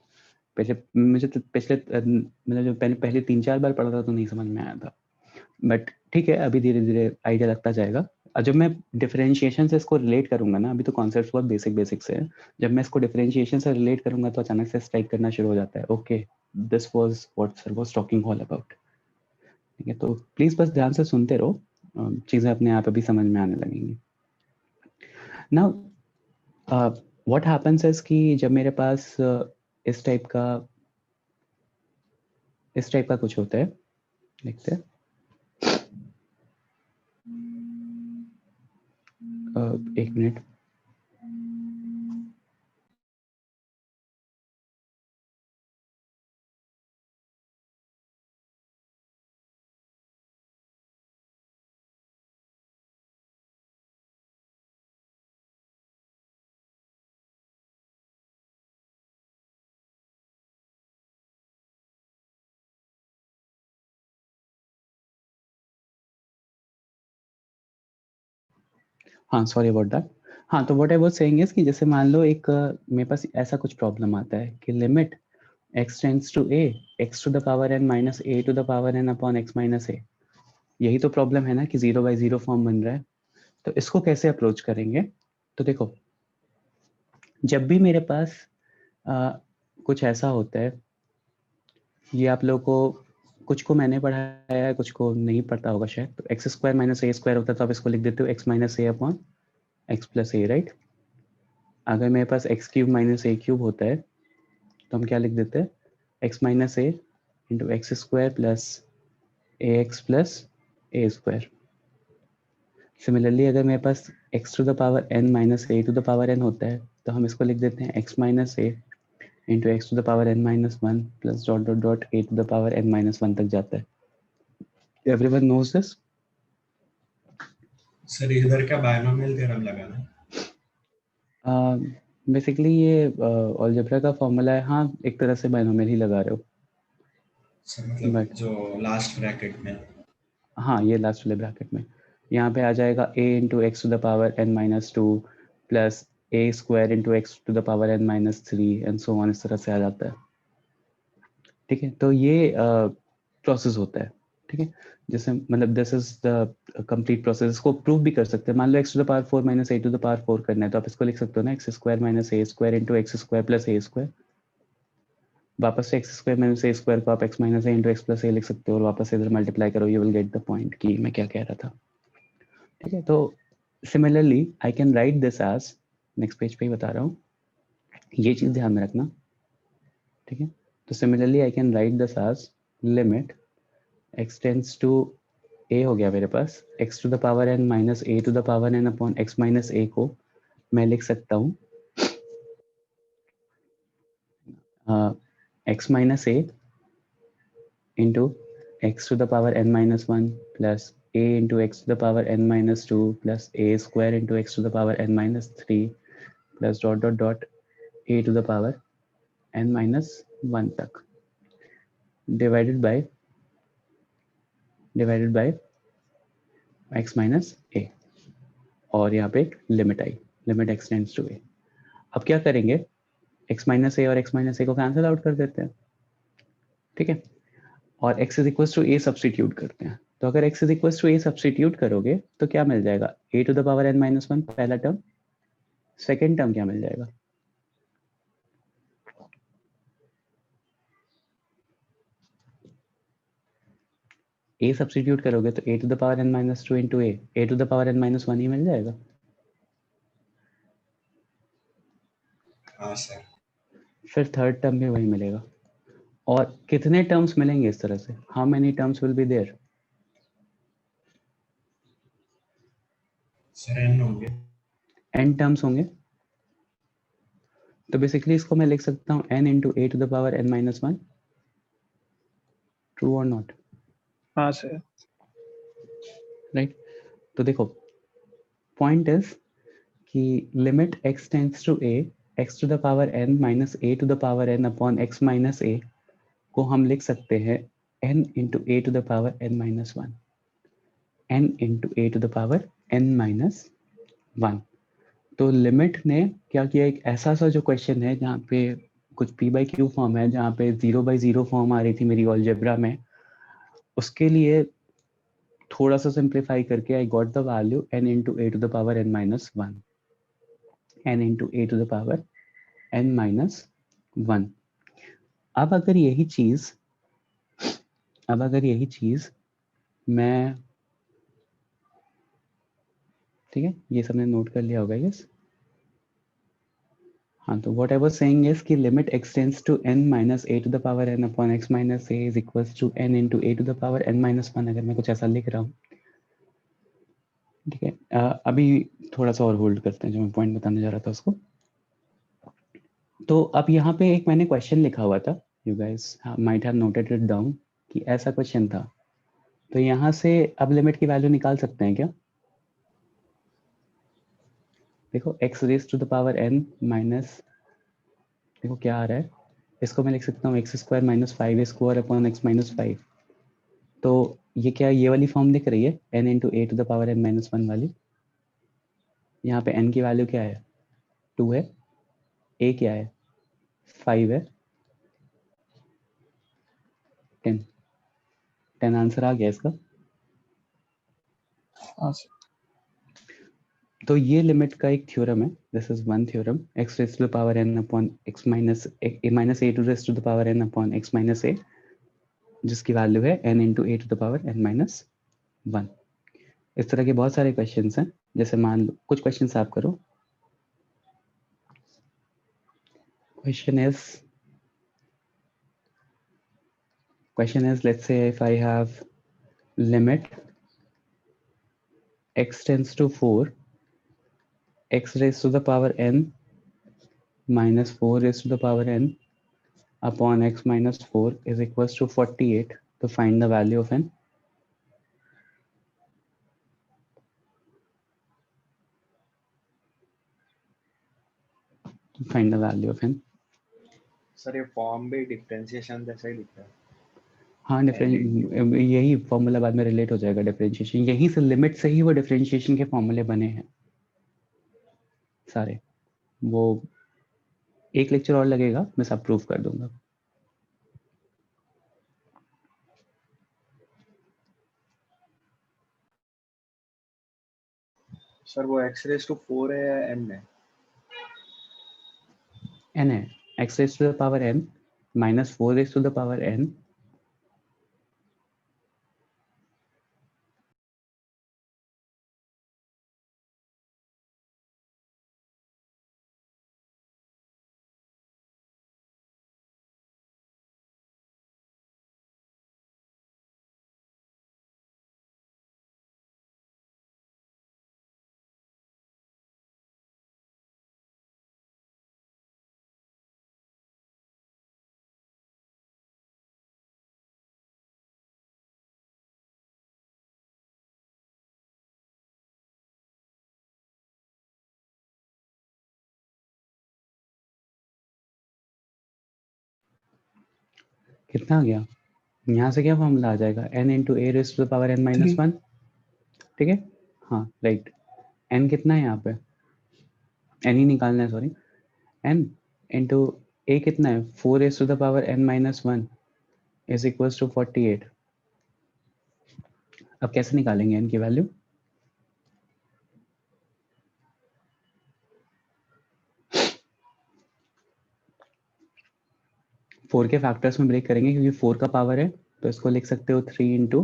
पहले, मुझे तो पिछले मतलब जो पहले 3-4 बार पढ़ा था तो नहीं समझ में आया था, बट ठीक है, अभी धीरे धीरे आइडिया लगता जाएगा। और जब मैं डिफरेंशिएशन से इसको रिलेट करूंगा ना, अभी तो कॉन्सेप्ट बहुत बेसिक से है, जब मैं इसको डिफरेंशिएशन से रिलेट करूंगा तो अचानक से स्ट्राइक करना शुरू हो जाता है, okay this was what sir was talking all about. ठीक है, तो प्लीज बस ध्यान से सुनते रहो, चीजें अपने आप अभी समझ में आने लगेंगी। नाउ व्हाट हैपेंस इज कि जब मेरे पास इस टाइप का कुछ होता है, देखते हैं, एक मिनट। हाँ, सॉरी अबाउट दैट। हाँ, तो what I was saying is कि जैसे मान लो एक मेरे पास ऐसा कुछ प्रॉब्लम आता है कि limit x tends to a, x to the power n minus a to the power n upon x minus a। यही तो प्रॉब्लम है ना कि 0/0 फॉर्म बन रहा है। तो इसको कैसे अप्रोच करेंगे? तो देखो, जब भी मेरे पास कुछ ऐसा होता है, ये आप लोगों को कुछ को मैंने पढ़ाया है, कुछ को नहीं पढ़ता होगा शायद। तो x square minus a square होता है तो आप इसको लिख देते हो x minus a upon x plus a, right. अगर मेरे पास x cube minus a cube होता है तो हम क्या लिख देते हैं, x minus a into x square plus a x plus a square. Similarly अगर मेरे पास x to the power n minus a to the power n होता है तो हम इसको लिख देते हैं x minus a into x to the power n minus one plus dot dot dot a to the power n minus one तक जाता है। Everyone knows this. सर इधर क्या बायनोमियल थ्योरम लगाना? बेसिकली ये अलजेब्रा का फॉर्मूला है। हाँ, एक तरह से बायनोमियल ही लगा रहे हो। सर मतलब बट जो लास्ट ब्रैकेट में। हाँ, ये लास्ट वाले ब्रैकेट में यहाँ पे आ जाएगा a into x to the power n minus two plus a square into x to the power n minus three and so on, इस तरह से आ जाता है। ठीक है, तो ये प्रोसेस होता है। ठीक है, जैसे मतलब this is the complete process. इसको प्रूव भी कर सकते हैं। मान लो x to the power four minus a to the power four करना है तो आप इसको लिख सकते हो ना, x square minus a square into x square plus a square. वापस से x square minus a square को आप x minus a into x plus a लिख सकते हो और वापस से इधर मल्टीप्लाई करो, you will get the point कि मैं क्या कह रहा था। ठीक है, तो similarly I can write this as, next page पे ही बता रहा हूँ, ये चीज ध्यान में रखना। ठीक है, तो similarly I can write this as limit x tends to a हो गया मेरे पास, x to the power n minus a to the power n upon x minus a को मैं लिख सकता हूँ x minus a into x to the power n minus one plus a into x to the power n minus two plus a square into x to the power n minus three plus dot dot dot a to the power n minus one तक divided by x minus a, और यहाँ पे एक limit आई, limit x tends to a। अब क्या करेंगे, x minus a और x माइनस ए को कैंसिल आउट कर देते हैं। ठीक है, और x is equal to a substitute करते हैं। तो अगर x is equal to a substitute करोगे तो क्या मिल जाएगा, a to the power n minus one पहला टर्म, सेकेंड टर्म क्या मिल जाएगा, a सब्सटीट्यूट करोगे तो a to the power n minus two into a to the power n minus one ही मिल जाएगा। हाँ सर। फिर थर्ड टर्म भी वही मिलेगा। और कितने टर्म्स मिलेंगे इस तरह से, how many terms will be there, sir n होंगे। n टर्म्स होंगे। तो बेसिकली इसको मैं लिख सकता हूँ n into a to the power n minus one, true और नॉट, हाँ सर। राइट। तो देखो पॉइंट इज कि limit x tends to a x to the power n minus a to the power n upon x minus a को हम लिख सकते हैं n into a to the power n minus one, n into a to the power n minus one. तो limit ने क्या किया, एक ऐसा सा जो क्वेश्चन है जहाँ पे कुछ p बाई क्यू फॉर्म है, जहाँ पे 0/0 फॉर्म आ रही थी मेरी अलजेब्रा में, उसके लिए थोड़ा सा सिंप्लीफाई करके I got the value n into a to the power n minus one, n into a to the power n minus one. अब अगर यही चीज मैं, ठीक है, ये सबने नोट कर लिया होगा यस। हाँ, तो what I was saying is कि limit x tends to n minus a to the power n upon x minus a is equals to n into a to the power n minus one, अगर मैं कुछ ऐसा लिख रहा हूँ। ठीक है, अभी थोड़ा सा और होल्ड करते हैं, जो मैं पॉइंट बताने जा रहा था उसको। तो अब यहाँ पे एक मैंने क्वेश्चन लिखा हुआ था, you guys might have noted it down, कि ऐसा क्वेश्चन था। तो यहाँ से अब लिमिट की वैल्यू निकाल सकते हैं क्या, देखो x raise to the power n minus, देखो क्या आ रहा है, इसको मैं लिख सकता हूँ x square minus five square upon x minus five. तो ये क्या, ये वाली फॉर्म दिख रही है n into a to the power n minus one वाली। यहाँ पे n की वैल्यू क्या है, 2 है, a क्या है, 5 है, 10 आंसर आ गया इसका। हाँ सर। तो ये लिमिट का एक थ्योरम है, this is one theorem, x raise to the power n upon x minus a to raise to the power n upon x minus a जिसकी वैल्यू है n into a to the power n minus 1। इस तरह के बहुत सारे questions हैं। जैसे मान लो कुछ क्वेश्चंस आप करो। Question is let's say if I have limit x tends to 4, x raised to the power n minus 4 raised to the power n upon x minus 4 is equals to 48 to find the value of n. Find the value of n. Sir ये form भी differentiation जैसा ही दिखता है। हाँ, यही formula बाद में relate हो जाएगा डिफरेंशिएशन। यहीं से लिमिट से ही वो डिफरेंशिएशन के फॉर्मूले बने हैं सारे। वो एक लेक्चर और लगेगा, मैं सब प्रूफ कर दूंगा। सर वो x रेज टू 4 है या n है? n है, x raised to the power n minus 4 raised to the power n कितना आ गया? यहाँ से क्या फॉर्मूला आ जाएगा? n into a raise to the power n minus 1। ठीक है, हाँ राइट। n कितना है यहाँ पे? n ही निकालना है, सॉरी। n इंटू ए कितना है? 4 raise to the power n minus 1 is equals to 48। अब कैसे निकालेंगे n की वैल्यू? फोर के फैक्टर्स में ब्रेक करेंगे क्योंकि 4 का पावर है, तो इसको लिख सकते हो 3 इंटू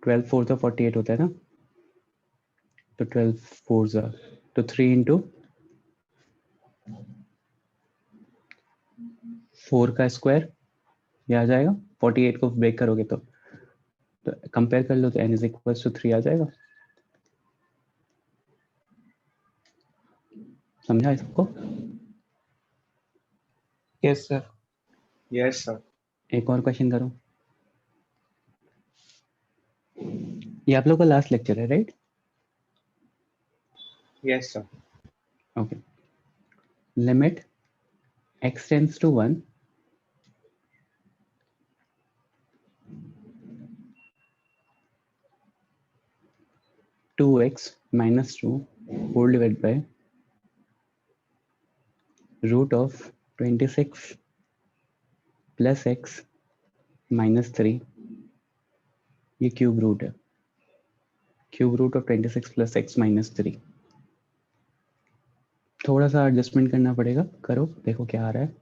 12 4 तो 48 होता है ना, तो 12 4 जा तो 3 इंटू 4 का स्क्वायर, ये आ जाएगा। 48 को ब्रेक करोगे तो कंपेयर कर लो, तो n इज इक्वल टू 3 आ जाएगा। समझा इसको? Yes sir. Yes sir. एक और क्वेश्चन करो। ये आप लोग का लास्ट लेक्चर है, right? Yes sir. Okay. Limit x tends to 1 2x minus 2 whole divided by root of 26 plus x minus 3, ये क्यूब रूट है। Cube root of 26 plus x minus 3। थोड़ा सा एडजस्टमेंट करना पड़ेगा, करो देखो क्या आ रहा है।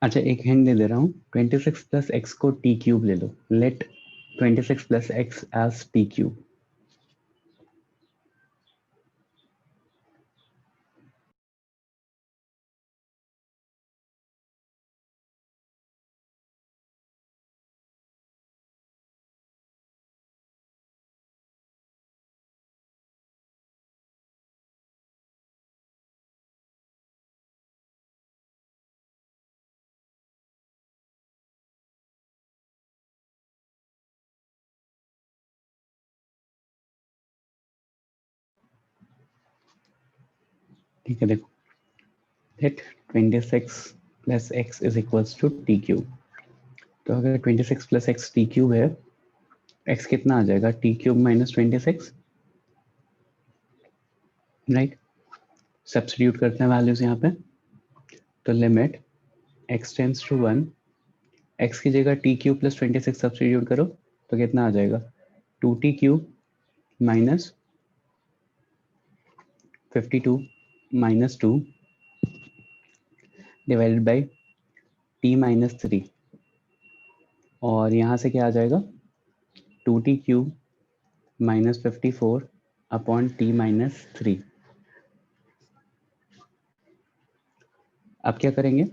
अच्छा, एक हिंट दे दे रहा हूँ। 26 प्लस एक्स को टी क्यूब ले लो। Let 26 plus x as t cube. ठीक है, देखो that 26 plus x is equals to t cube. तो अगर 26 plus x t cube है, x कितना आ जाएगा? t cube minus 26, right? Substitute करते हैं वैल्यूज यहाँ पे, तो limit x tends to 1, x की जगह t क्यूब प्लस 26 सब्स्टिट्यूट करो तो कितना आ जाएगा? 2t cube minus 52 minus 2 divided by t minus 3, और यहाँ से क्या आ जाएगा? 2t cube minus 54 upon t minus 3। अब क्या करेंगे?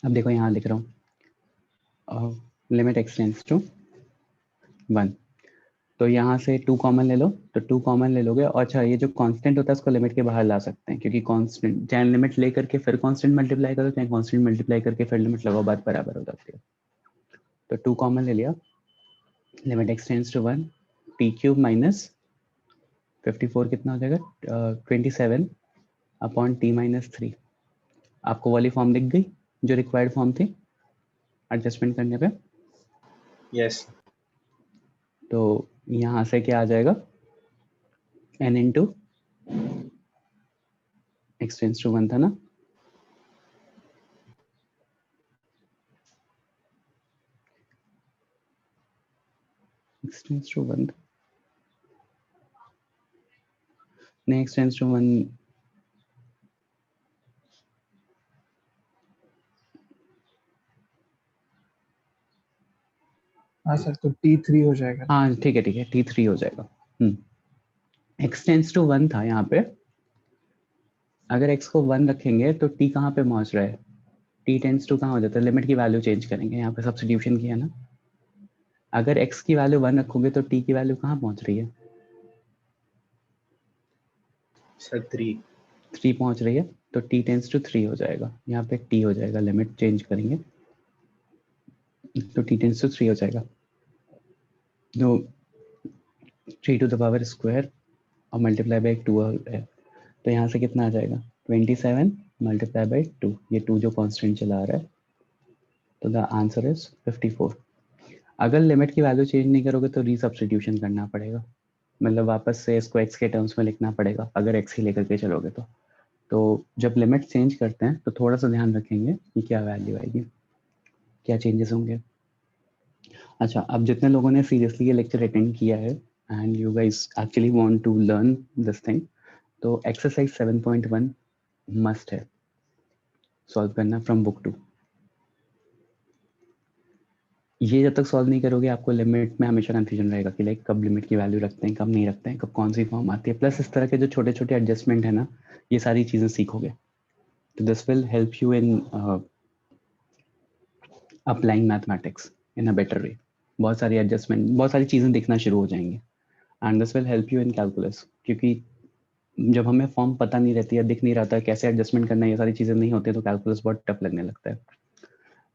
अब देखो यहाँ लिख रहा हूँ लिमिट x टेंड्स टू 1, तो यहाँ से 2 कॉमन ले लो, तो 2 कॉमन ले लोगे, और अच्छा ये जो कांस्टेंट होता है उसको लिमिट के बाहर ला सकते हैं, क्योंकि कांस्टेंट चाहे लिमिट ले करके फिर कांस्टेंट मल्टीप्लाई करो, चाहे कांस्टेंट मल्टीप्लाई करके फिर लिमिट लगाओ, बात बराबर हो जाती है। तो 2 कॉमन ले लिया, limit x tends to 1, t cube minus 54 कितना हो जाएगा? 27 अपॉन t माइनस 3। आपको वाली फॉर्म दिख गई जो रिक्वायर्ड फॉर्म थी एडजस्टमेंट करने पे? यस। तो यहाँ से क्या आ जाएगा? n into x tends to 1 था ना, x टेंड्स टू 1 नहीं, x टेंड्स टू 1 हाँ सर, तो T3 हो जाएगा। हाँ ठीक है t3 हो जाएगा। x टेंड्स टू 1 था यहाँ पे, अगर x को 1 रखेंगे तो t कहाँ पे पहुंच रहा है? t टेंड्स टू कहाँ हो जाता है? लिमिट की वैल्यू चेंज करेंगे, यहाँ पे सब्स्टिट्यूशन किया ना। अगर x की वैल्यू 1 रखोगे तो t की वैल्यू कहाँ पहुंच रही है? सर 3 पहुंच रही है, तो t टेंड्स टू 3 हो जाएगा, यहाँ पे t हो जाएगा, लिमिट चेंज करेंगे तो t टेंड्स टू 3 हो जाएगा। तो 3 टू द पावर स्क्वायर और मल्टीप्लाई बाई 2 है, तो यहाँ से कितना आ जाएगा? 27 मल्टीप्लाई बाई 2, ये 2 जो कांस्टेंट चला रहा है, तो द आंसर इज 54। अगर लिमिट की वैल्यू चेंज नहीं करोगे तो रीसब्स्टिट्यूशन करना पड़ेगा, मतलब वापस से इसको x के टर्म्स में लिखना पड़ेगा अगर x ही लेकर के चलोगे तो जब लिमिट चेंज करते हैं तो थोड़ा सा ध्यान रखेंगे कि क्या वैल्यू आएगी, क्या चेंजेस होंगे। अच्छा, अब जितने लोगों ने सीरियसली ये लेक्चर अटेंड किया है and you guys actually want to learn this thing, तो एक्सरसाइज 7.1 मस्ट है सॉल्व करना फ्रॉम बुक 2। ये जब तक सॉल्व नहीं करोगे आपको लिमिट में हमेशा कंफ्यूजन रहेगा कि लाइक कब लिमिट की वैल्यू रखते हैं, कब नहीं रखते हैं, कब कौन सी फॉर्म आती है, प्लस इस तरह के जो छोटे छोटे एडजस्टमेंट है ना, ये सारी चीज़ें सीखोगे, तो this will help you in applying mathematics in a better way. बहुत सारी एडजस्टमेंट, बहुत सारी चीज़ें दिखना शुरू हो जाएंगी and this will help you in calculus, क्योंकि जब हमें फॉर्म पता नहीं रहती है, दिख नहीं रहता है कैसे एडजस्टमेंट करना है, ये सारी चीज़ें नहीं होती तो कैलकुलस बहुत टफ लगने लगता है।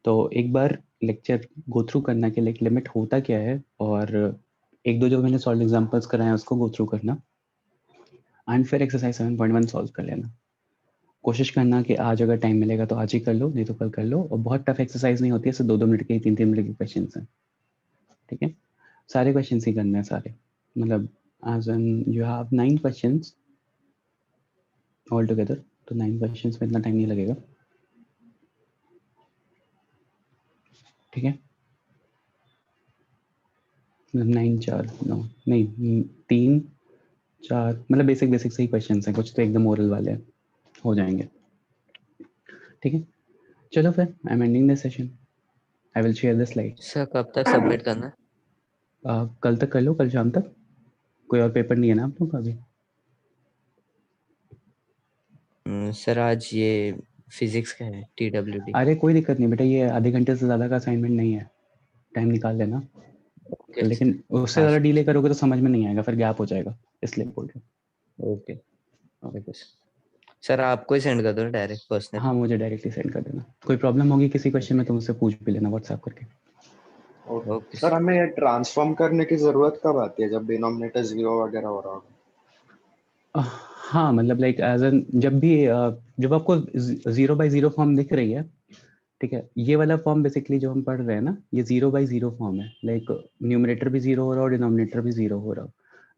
तो एक बार लेक्चर गो थ्रू करना कि लाइक लिमिट होता क्या है, और एक दो जो मैंने सॉल्व एग्जांपल्स कराए हैं उसको गो थ्रू करना, एंड फिर एक्सरसाइज 7.1 सॉल्व कर लेना। कोशिश करना कि आज अगर टाइम मिलेगा तो आज ही कर लो, नहीं तो कल कर लो, और बहुत टफ एक्सरसाइज नहीं होती है, सिर्फ 2-2 मिनट के 3-3 मिनट के क्वेश्चन हैं, ठीक है? सारे क्वेश्चन ही करने हैं सारे, मतलब as an you have 9 questions all together, तो 9 क्वेश्चंस में इतना टाइम नहीं लगेगा, ठीक है? 9 4 9 नहीं 3 4 मतलब बेसिक से ही क्वेश्चंस हैं, कुछ तो एकदम ओरल वाले हैं, हो जाएंगे, ठीक है? चलो फिर I am ending this session, I will share the slide. Sir कब तक सबमिट करना है? कल तक कर लो, कल शाम तक। कोई और पेपर नहीं है ना आप लोग का अभी? सर आज ये फिजिक्स का है, TWD। अरे कोई दिक्कत नहीं बेटा, ये आधे घंटे से ज़्यादा का असाइनमेंट नहीं है, टाइम निकाल लेना। ओके लेकिन उससे ज़्यादा डिले करोगे तो समझ में नहीं आएगा, फिर गैप हो जाएगा, इसलिए बोल रहा हूँ। ओके ओके सर, आपको ही सेंड कर दो डायरेक्ट पर्सनल। हाँ मुझे डायरेक्टली सेंड कर देना, कोई प्रॉब्लम होगी किसी क्वेश्चन में तो मुझसे पूछ भी लेना व्हाट्सएप करके। ओके सर, हमें ट्रांसफॉर्म करने की जरूरत कब आती है? जब डिनोमिनेटर 0 वगैरह हो रहा हो? हाँ मतलब लाइक एज एन जब भी जब आपको 0/0 फॉर्म दिख रही है, ठीक है, ये वाला फॉर्म बेसिकली जो हम पढ़ रहे हैं ना, ये 0/0 फॉर्म है, लाइक न्यूमरेटर भी 0 हो रहा है और डिनोमिनेटर भी 0 हो रहा हो,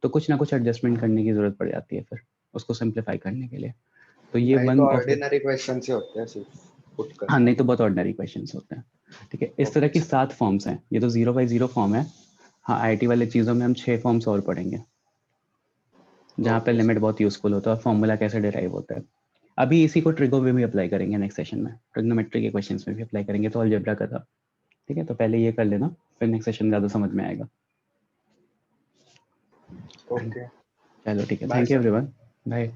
तो कुछ ना कुछ एडजस्टमेंट करने की जरूरत पड़ जाती है फिर उसको सिंप्लीफाई करने के लिए। तो ये नहीं वन तो ऑफ ऑर्डिनरी क्वेश्चन से होते हैं सिर्फ पुट हाँ, नहीं तो बहुत ऑर्डिनरी क्वेश्चंस होते हैं, ठीक है। इस तरह की 7 फॉर्म्स हैं, ये तो 0/0 फॉर्म है। हाँ, आईआईटी वाले चीज़ों में हम 6 फॉर्म्स और पढ़ेंगे जहाँ पे Okay, लिमिट बहुत यूजफुल होता है और फॉर्मूला कैसे डिराइव होता है। अभी इसी को ट्रिगो में भी अप्लाई करेंगे नेक्स्ट सेशन में, ट्रिग्नोमेट्री के क्वेश्चंस में भी अप्लाई करेंगे, तो अलजेब्रा का था, ठीक है। तो पहले ये कर लेना, फिर नेक्स्ट सेशन ज़्यादा समझ में आएगा। okay. चलो ठीक है, Bye, thank you sir. Everyone, bye.